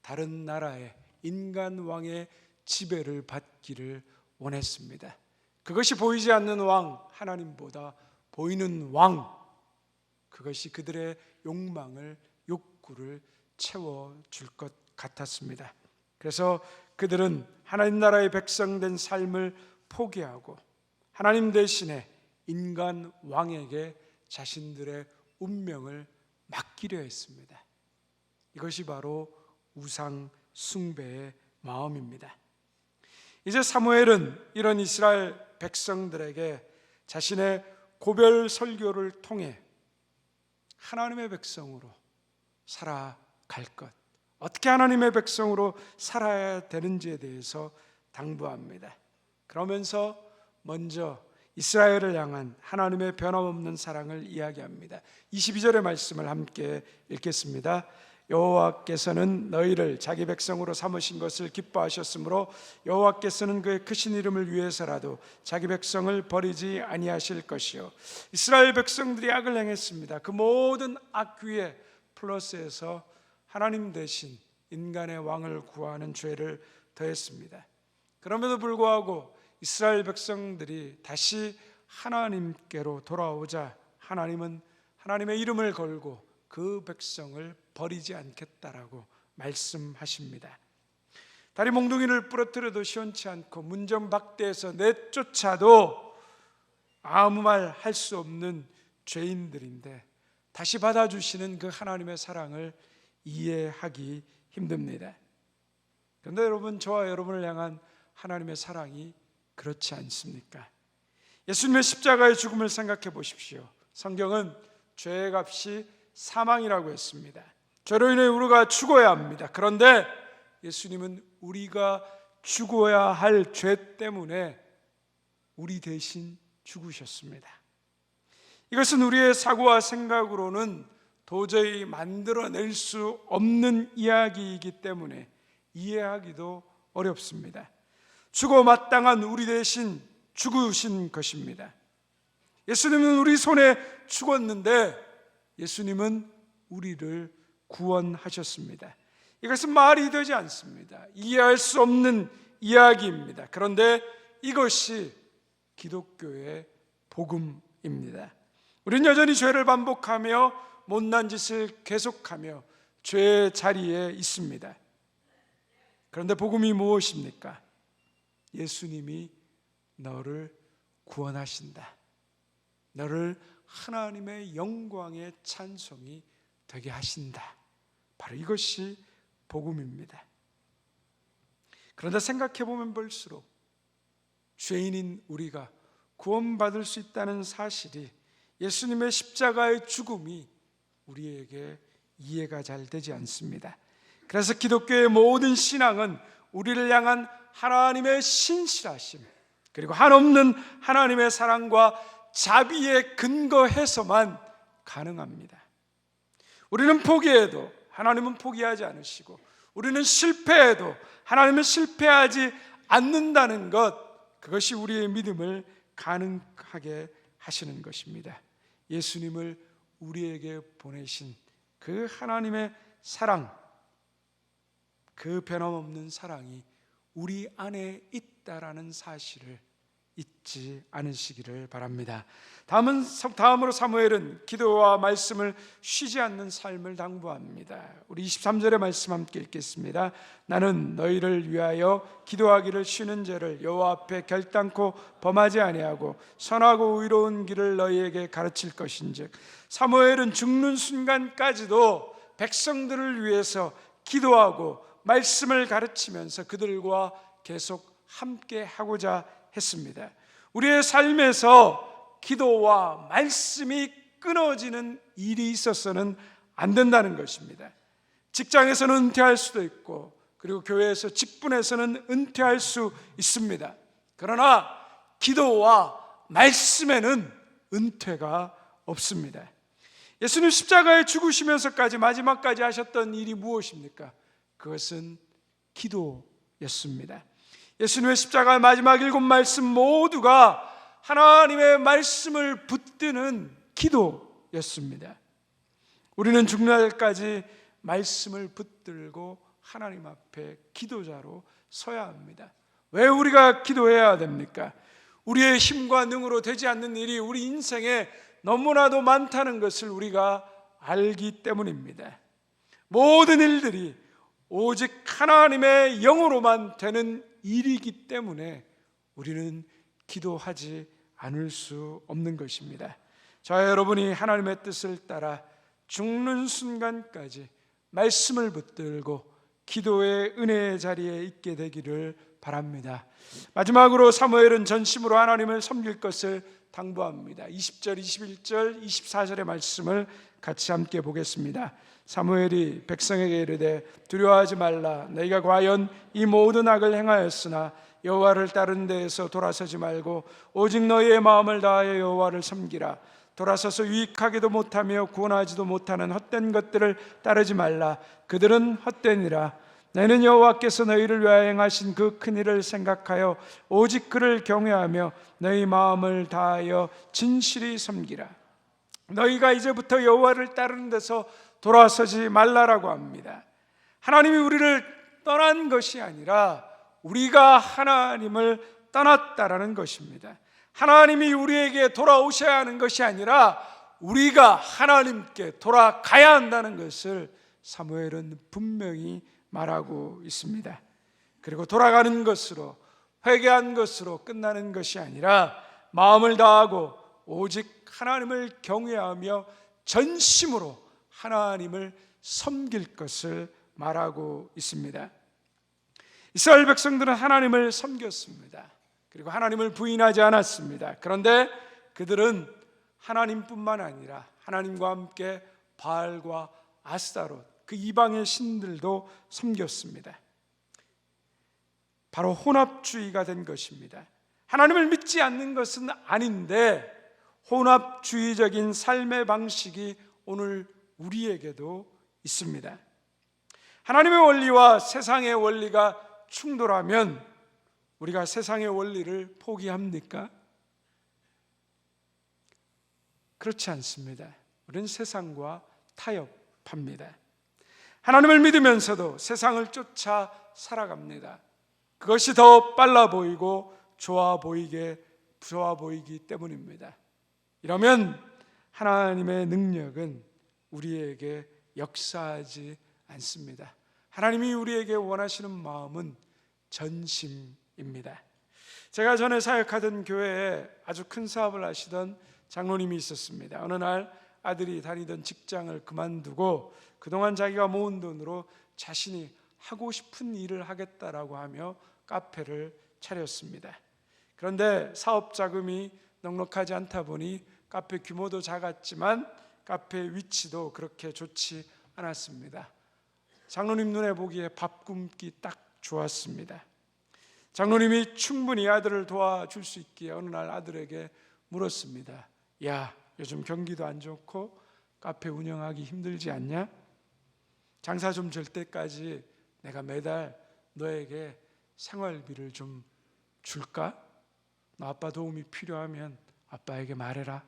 다른 나라의 인간 왕의 지배를 받기를 원했습니다. 그것이 보이지 않는 왕, 하나님보다 보이는 왕, 그것이 그들의 욕구를 채워줄 것 같았습니다. 그래서 그들은 하나님 나라의 백성된 삶을 포기하고 하나님 대신에 인간 왕에게 자신들의 운명을 맡기려 했습니다. 이것이 바로 우상 숭배의 마음입니다. 이제 사무엘은 이런 이스라엘 백성들에게 자신의 고별 설교를 통해 하나님의 백성으로 살아갈 것, 어떻게 하나님의 백성으로 살아야 되는지에 대해서 당부합니다. 그러면서 먼저 이스라엘을 향한 하나님의 변함없는 사랑을 이야기합니다. 22절의 말씀을 함께 읽겠습니다. 여호와께서는 너희를 자기 백성으로 삼으신 것을 기뻐하셨으므로 여호와께서는 그의 크신 이름을 위해서라도 자기 백성을 버리지 아니하실 것이요. 이스라엘 백성들이 악을 행했습니다. 그 모든 악 위에 플러스해서 하나님 대신 인간의 왕을 구하는 죄를 더했습니다. 그럼에도 불구하고 이스라엘 백성들이 다시 하나님께로 돌아오자 하나님은 하나님의 이름을 걸고 그 백성을 버리지 않겠다라고 말씀하십니다. 다리 몽둥이를 부러뜨려도 시원치 않고 문전박대에서 내쫓아도 아무 말 할 수 없는 죄인들인데 다시 받아주시는 그 하나님의 사랑을 이해하기 힘듭니다. 그런데 여러분, 저와 여러분을 향한 하나님의 사랑이 그렇지 않습니까? 예수님의 십자가의 죽음을 생각해 보십시오. 성경은 죄의 값이 사망이라고 했습니다. 죄로 인해 우리가 죽어야 합니다. 그런데 예수님은 우리가 죽어야 할 죄 때문에 우리 대신 죽으셨습니다. 이것은 우리의 사고와 생각으로는 도저히 만들어낼 수 없는 이야기이기 때문에 이해하기도 어렵습니다. 죽어 마땅한 우리 대신 죽으신 것입니다. 예수님은 우리 손에 죽었는데 예수님은 우리를 구원하셨습니다. 이것은 말이 되지 않습니다. 이해할 수 없는 이야기입니다. 그런데 이것이 기독교의 복음입니다. 우리는 여전히 죄를 반복하며 못난 짓을 계속하며 죄의 자리에 있습니다. 그런데 복음이 무엇입니까? 예수님이 너를 구원하신다. 너를 하나님의 영광의 찬송이 되게 하신다. 바로 이것이 복음입니다. 그런데 생각해보면 볼수록 죄인인 우리가 구원받을 수 있다는 사실이 예수님의 십자가의 죽음이 우리에게 이해가 잘 되지 않습니다. 그래서 기독교의 모든 신앙은 우리를 향한 하나님의 신실하심, 그리고 한없는 하나님의 사랑과 자비에 근거해서만 가능합니다. 우리는 포기해도 하나님은 포기하지 않으시고, 우리는 실패해도 하나님은 실패하지 않는다는 것, 그것이 우리의 믿음을 가능하게 하시는 것입니다. 예수님을 우리에게 보내신 그 하나님의 사랑, 그 변함없는 사랑이 우리 안에 있다라는 사실을 잊지 않으시기를 바랍니다. 다음으로 사무엘은 기도와 말씀을 쉬지 않는 삶을 당부합니다. 우리 23절의 말씀 함께 읽겠습니다. 나는 너희를 위하여 기도하기를 쉬는 죄를 여호와 앞에 결단코 범하지 아니하고 선하고 의로운 길을 너희에게 가르칠 것인즉. 사무엘은 죽는 순간까지도 백성들을 위해서 기도하고 말씀을 가르치면서 그들과 계속 함께 하고자 했습니다. 우리의 삶에서 기도와 말씀이 끊어지는 일이 있어서는 안 된다는 것입니다. 직장에서는 은퇴할 수도 있고, 그리고 교회에서 직분에서는 은퇴할 수 있습니다. 그러나 기도와 말씀에는 은퇴가 없습니다. 예수님 십자가에 죽으시면서까지 마지막까지 하셨던 일이 무엇입니까? 그것은 기도였습니다. 예수님의 십자가의 마지막 7 말씀 모두가 하나님의 말씀을 붙드는 기도였습니다. 우리는 죽는 날까지 말씀을 붙들고 하나님 앞에 기도자로 서야 합니다. 왜 우리가 기도해야 됩니까? 우리의 힘과 능으로 되지 않는 일이 우리 인생에 너무나도 많다는 것을 우리가 알기 때문입니다. 모든 일들이 오직 하나님의 영으로만 되는 일이기 때문에 우리는 기도하지 않을 수 없는 것입니다. 저와 여러분이 하나님의 뜻을 따라 죽는 순간까지 말씀을 붙들고 기도의 은혜의 자리에 있게 되기를 바랍니다. 마지막으로 사무엘은 전심으로 하나님을 섬길 것을 당부합니다. 20절, 21절, 24절의 말씀을 같이 함께 보겠습니다. 사무엘이 백성에게 이르되 두려워하지 말라. 너희가 과연 이 모든 악을 행하였으나 여호와를 따르는 데에서 돌아서지 말고 오직 너희의 마음을 다하여 여호와를 섬기라. 돌아서서 유익하기도 못하며 구원하지도 못하는 헛된 것들을 따르지 말라. 그들은 헛되니라. 너희는 여호와께서 너희를 위하여 행하신 그 큰 일을 생각하여 오직 그를 경외하며 너희 마음을 다하여 진실히 섬기라. 너희가 이제부터 여호와를 따르는 데서 돌아서지 말라라고 합니다. 하나님이 우리를 떠난 것이 아니라 우리가 하나님을 떠났다라는 것입니다. 하나님이 우리에게 돌아오셔야 하는 것이 아니라 우리가 하나님께 돌아가야 한다는 것을 사무엘은 분명히 말하고 있습니다. 그리고 돌아가는 것으로, 회개한 것으로 끝나는 것이 아니라 마음을 다하고 오직 하나님을 경외하며 전심으로 하나님을 섬길 것을 말하고 있습니다. 이스라엘 백성들은 하나님을 섬겼습니다. 그리고 하나님을 부인하지 않았습니다. 그런데 그들은 하나님뿐만 아니라 하나님과 함께 바알과 아스타롯, 그 이방의 신들도 섬겼습니다. 바로 혼합주의가 된 것입니다. 하나님을 믿지 않는 것은 아닌데 혼합주의적인 삶의 방식이 오늘 우리에게도 있습니다. 하나님의 원리와 세상의 원리가 충돌하면 우리가 세상의 원리를 포기합니까? 그렇지 않습니다. 우리는 세상과 타협합니다. 하나님을 믿으면서도 세상을 쫓아 살아갑니다. 그것이 더 빨라 보이고 좋아 보이기 때문입니다. 이러면 하나님의 능력은 우리에게 역사하지 않습니다. 하나님이 우리에게 원하시는 마음은 전심입니다. 제가 전에 사역하던 교회에 아주 큰 사업을 하시던 장로님이 있었습니다. 어느 날 아들이 다니던 직장을 그만두고 그동안 자기가 모은 돈으로 자신이 하고 싶은 일을 하겠다라고 하며 카페를 차렸습니다. 그런데 사업 자금이 넉넉하지 않다 보니 카페 규모도 작았지만 카페 위치도 그렇게 좋지 않았습니다. 장로님 눈에 보기에 밥 굶기 딱 좋았습니다. 장로님이 충분히 아들을 도와줄 수 있기에 어느 날 아들에게 물었습니다. 야, 요즘 경기도 안 좋고 카페 운영하기 힘들지 않냐? 장사 좀 될 때까지 내가 매달 너에게 생활비를 좀 줄까? 너 아빠 도움이 필요하면 아빠에게 말해라.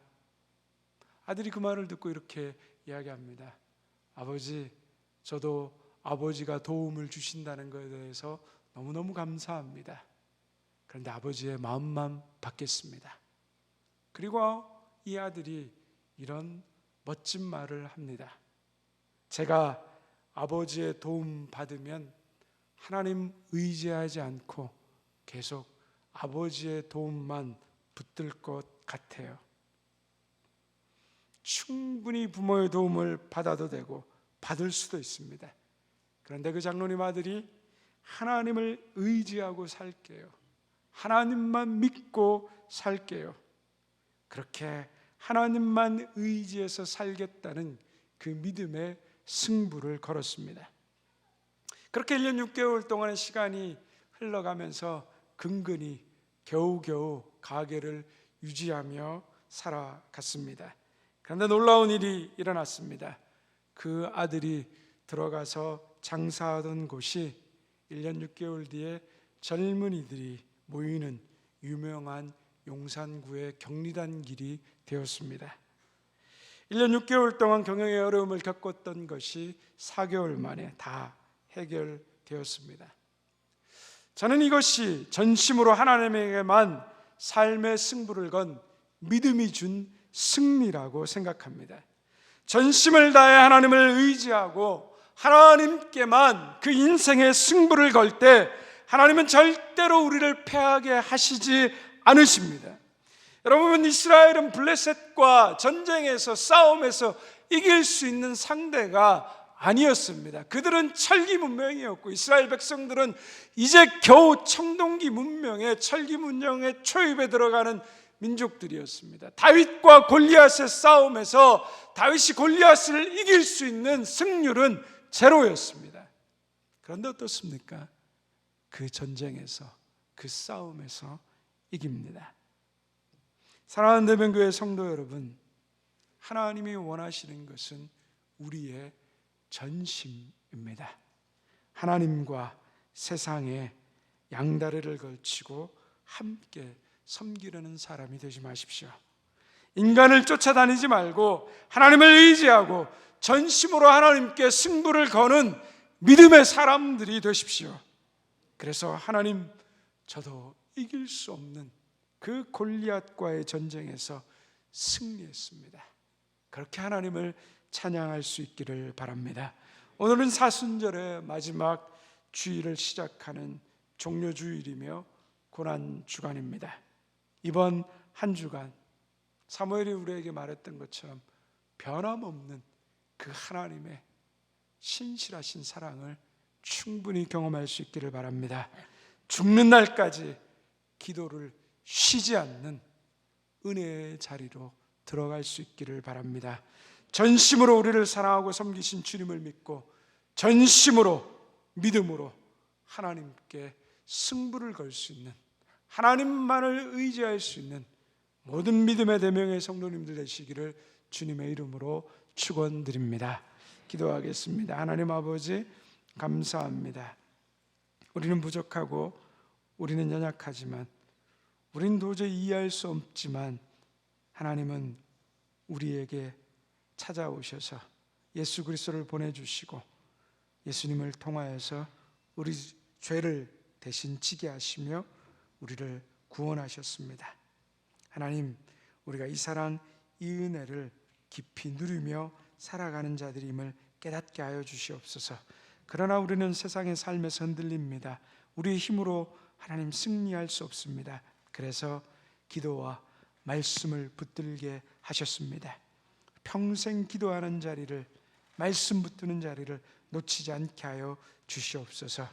아들이 그 말을 듣고 이렇게 이야기합니다. 아버지, 저도 아버지가 도움을 주신다는 것에 대해서 너무너무 감사합니다. 그런데 아버지의 마음만 받겠습니다. 그리고 이 아들이 이런 멋진 말을 합니다. 제가 아버지의 도움 받으면 하나님 의지하지 않고 계속 아버지의 도움만 붙들 것 같아요. 충분히 부모의 도움을 받아도 되고 받을 수도 있습니다. 그런데 그 장로님 아들이 하나님을 의지하고 살게요. 하나님만 믿고 살게요. 그렇게 하나님만 의지해서 살겠다는 그 믿음의 승부를 걸었습니다. 그렇게 1년 6개월 동안의 시간이 흘러가면서 근근히 겨우겨우 가게를 유지하며 살아갔습니다. 그런데 놀라운 일이 일어났습니다. 그 아들이 들어가서 장사하던 곳이 1년 6개월 뒤에 젊은이들이 모이는 유명한 용산구의 경리단 길이 되었습니다. 1년 6개월 동안 경영의 어려움을 겪었던 것이 4개월 만에 다 해결되었습니다. 저는 이것이 전심으로 하나님에게만 삶의 승부를 건 믿음이 준 승리라고 생각합니다. 전심을 다해 하나님을 의지하고 하나님께만 그 인생의 승부를 걸 때 하나님은 절대로 우리를 패하게 하시지 않으십니다. 여러분, 이스라엘은 블레셋과 전쟁에서 싸움에서 이길 수 있는 상대가 아니었습니다. 그들은 철기 문명이었고 이스라엘 백성들은 이제 겨우 청동기 문명의 철기 문명의 초입에 들어가는 민족들이었습니다. 다윗과 골리앗의 싸움에서 다윗이 골리앗을 이길 수 있는 승률은 제로였습니다. 그런데 어떻습니까? 그 전쟁에서, 그 싸움에서 이깁니다. 사랑하는 대변교회 성도 여러분, 하나님이 원하시는 것은 우리의 전심입니다. 하나님과 세상에 양다리를 걸치고 함께 섬기려는 사람이 되지 마십시오. 인간을 쫓아다니지 말고 하나님을 의지하고 전심으로 하나님께 승부를 거는 믿음의 사람들이 되십시오. 그래서 하나님, 저도 이길 수 없는 그 골리앗과의 전쟁에서 승리했습니다. 그렇게 하나님을 찬양할 수 있기를 바랍니다. 오늘은 사순절의 마지막 주일을 시작하는 종료주일이며 고난주간입니다. 이번 한 주간 사무엘이 우리에게 말했던 것처럼 변함없는 그 하나님의 신실하신 사랑을 충분히 경험할 수 있기를 바랍니다. 죽는 날까지 기도를 쉬지 않는 은혜의 자리로 들어갈 수 있기를 바랍니다. 전심으로 우리를 사랑하고 섬기신 주님을 믿고 전심으로 믿음으로 하나님께 승부를 걸 수 있는, 하나님만을 의지할 수 있는 모든 믿음의 대명의 성도님들 되시기를 주님의 이름으로 축원드립니다. 기도하겠습니다. 하나님 아버지, 감사합니다. 우리는 부족하고 우리는 연약하지만, 우리는 도저히 이해할 수 없지만 하나님은 우리에게 찾아오셔서 예수 그리스도를 보내주시고 예수님을 통하여서 우리 죄를 대신 지게 하시며 우리를 구원하셨습니다. 하나님, 우리가 이 사랑, 이 은혜를 깊이 누리며 살아가는 자들임을 깨닫게 하여 주시옵소서. 그러나 우리는 세상의 삶에서 흔들립니다. 우리의 힘으로 하나님 승리할 수 없습니다. 그래서 기도와 말씀을 붙들게 하셨습니다. 평생 기도하는 자리를, 말씀 붙드는 자리를 놓치지 않게 하여 주시옵소서.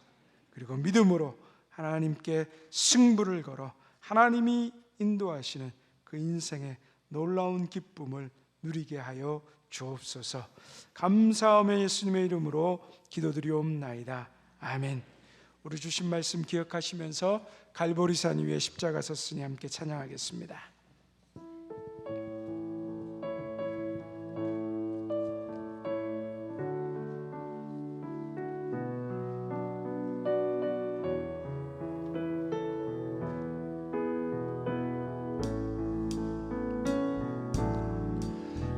그리고 믿음으로 하나님께 승부를 걸어 하나님이 인도하시는 그 인생의 놀라운 기쁨을 누리게 하여 주옵소서. 감사하며 예수님의 이름으로 기도드리옵나이다. 아멘. 우리 주신 말씀 기억하시면서 갈보리산 위에 십자가 섰으니 함께 찬양하겠습니다.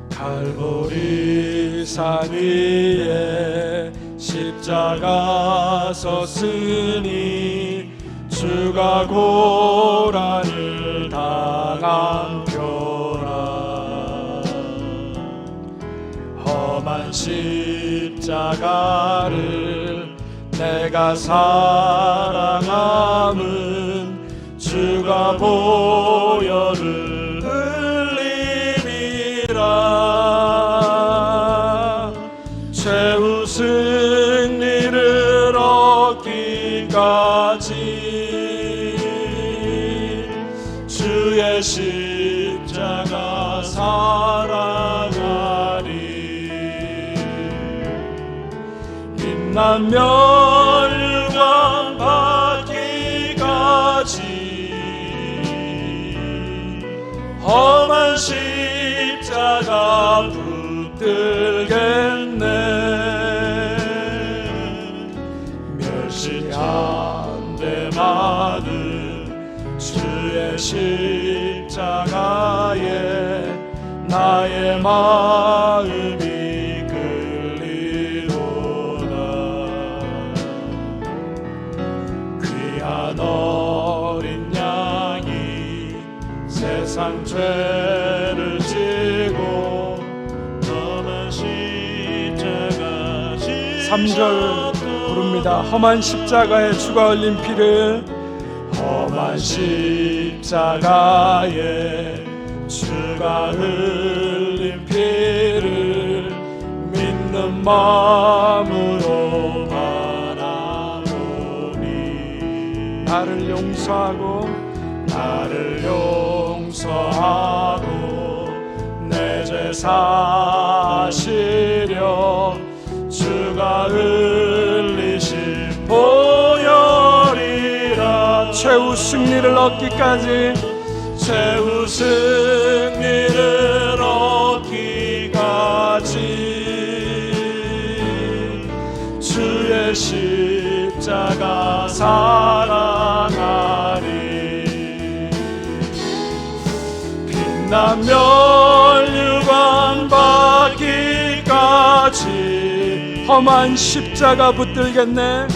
갈보리산 위에 십자가 섰으니 주가 고난을 당한 표라. 험한 십자가를 내가 사랑함은 주가 보혈을 흘림이라. 최후 승리를 얻기까지 주의 십자가 사랑하리. 빛난 멸류관 받기까지 험한 십자가 붙들겠네. 멸시 안 돼 받은 주의 십자가에 나의 마음이 끌리도다. 귀한 어린 양이 세상 죄를 지고 험한 십자가 3절 부릅니다. 험한 십자가에 주가 흘린 피를, 험한 십자가에 주가 흘린 피를 믿는 마음으로 바라보니 나를 용서하고 내 죄 사시려 주가 흘리신 보혈이라. 최후 승리를 얻기까지 주의 십자가 사랑하리. 빛난 멸류관 받기까지 험한 십자가 붙들겠네.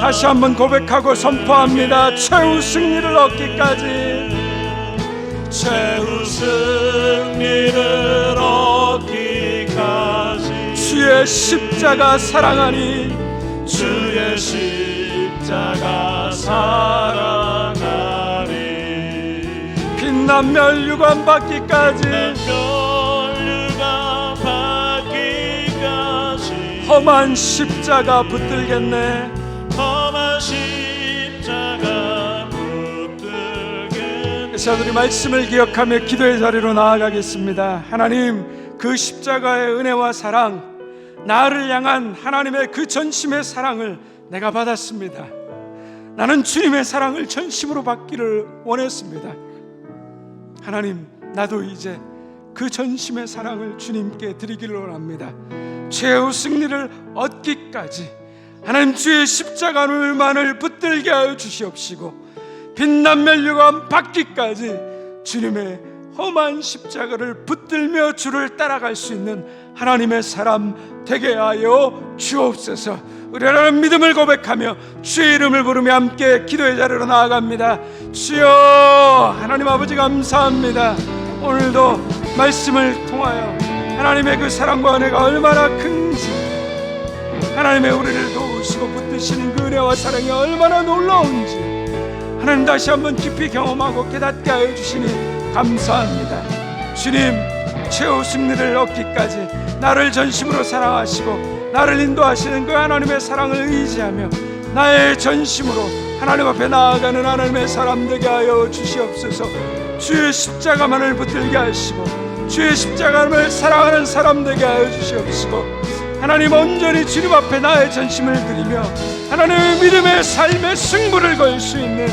다시 한번 고백하고 선포합니다. 최후 승리를 얻기까지, 최후 승리를 얻기까지 주의 십자가 사랑하니, 주의 십자가 사랑하니. 빛난 멸류관 받기까지 험한 십자가 붙들겠네. 험한 십자가 붙들겠네. 그래서 우리 말씀을 기억하며 기도의 자리로 나아가겠습니다. 하나님, 그 십자가의 은혜와 사랑, 나를 향한 하나님의 그 전심의 사랑을 내가 받았습니다. 나는 주님의 사랑을 전심으로 받기를 원했습니다. 하나님, 나도 이제 그 전심의 사랑을 주님께 드리기를 원합니다. 최후 승리를 얻기까지 하나님 주의 십자가만을 붙들게 하여 주시옵시고, 빛난 멸류관 받기까지 주님의 험한 십자가를 붙들며 주를 따라갈 수 있는 하나님의 사람 되게 하여 주옵소서. 우리 하나님 믿음을 고백하며 주의 이름을 부르며 함께 기도의 자리로 나아갑니다. 주여, 하나님 아버지 감사합니다. 오늘도 말씀을 통하여 하나님의 그 사랑과 은혜가 얼마나 큰지, 하나님의 우리를 도우시고 붙드시는 그 은혜와 사랑이 얼마나 놀라운지 하나님 다시 한번 깊이 경험하고 깨닫게 하여 주시니 감사합니다. 주님, 최후 승리를 얻기까지 나를 전심으로 사랑하시고 나를 인도하시는 그 하나님의 사랑을 의지하며 나의 전심으로 하나님 앞에 나아가는 하나님의 사람 되게 하여 주시옵소서. 주의 십자가만을 붙들게 하시고 주의 십자가를 사랑하는 사람 되게 하여 주시옵시고, 하나님 온전히 주님 앞에 나의 전심을 드리며 하나님의 믿음의 삶의 승부를 걸 수 있는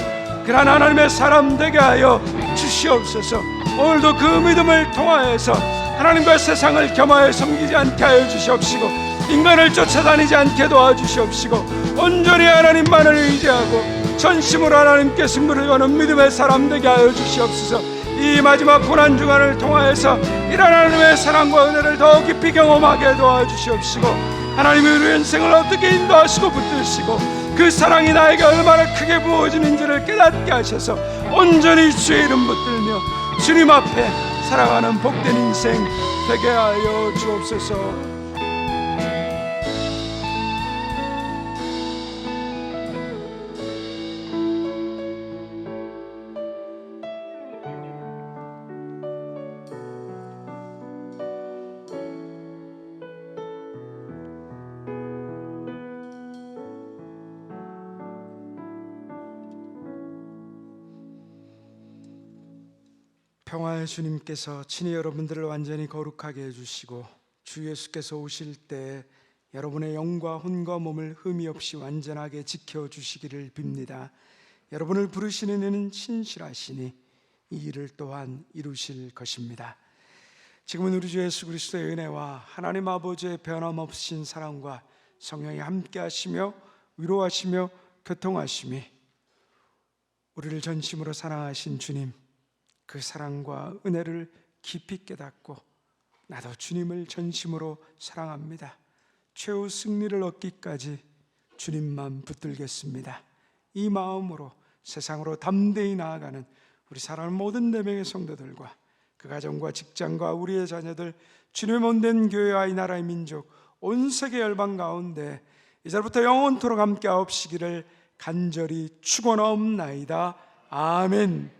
그러한 하나님의 사람 되게 하여 주시옵소서. 오늘도 그 믿음을 통하여서 하나님과 세상을 겸하여 섬기지 않게 하여 주시옵시고 인간을 쫓아다니지 않게 도와주시옵시고 온전히 하나님만을 의지하고 전심으로 하나님께 승부를 거는 믿음의 사람 되게 하여 주시옵소서. 이 마지막 고난 주간을 통하여서 이런 하나님의 사랑과 은혜를 더 깊이 경험하게 도와주시옵시고 하나님이 우리 인생을 어떻게 인도하시고 붙드시고 그 사랑이 나에게 얼마나 크게 부어지는지를 깨닫게 하셔서 온전히 주의 이름 붙들며 주님 앞에 살아가는 복된 인생 되게 하여 주옵소서. 평화의 주님께서 친히 여러분들을 완전히 거룩하게 해주시고 주 예수께서 오실 때 여러분의 영과 혼과 몸을 흠이 없이 완전하게 지켜주시기를 빕니다. 여러분을 부르시는 이는 신실하시니 이 일을 또한 이루실 것입니다. 지금은 우리 주 예수 그리스도의 은혜와 하나님 아버지의 변함없으신 사랑과 성령이 함께 하시며 위로하시며 교통하심이 우리를 전심으로 사랑하신 주님, 그 사랑과 은혜를 깊이 깨닫고 나도 주님을 전심으로 사랑합니다. 최후 승리를 얻기까지 주님만 붙들겠습니다. 이 마음으로 세상으로 담대히 나아가는 우리 사랑하는 모든 4명의 성도들과 그 가정과 직장과 우리의 자녀들, 주님의 몸된 교회와 이 나라의 민족, 온 세계 열방 가운데 이제부터 영원토록 함께 하옵시기를 간절히 축원하옵나이다. 아멘.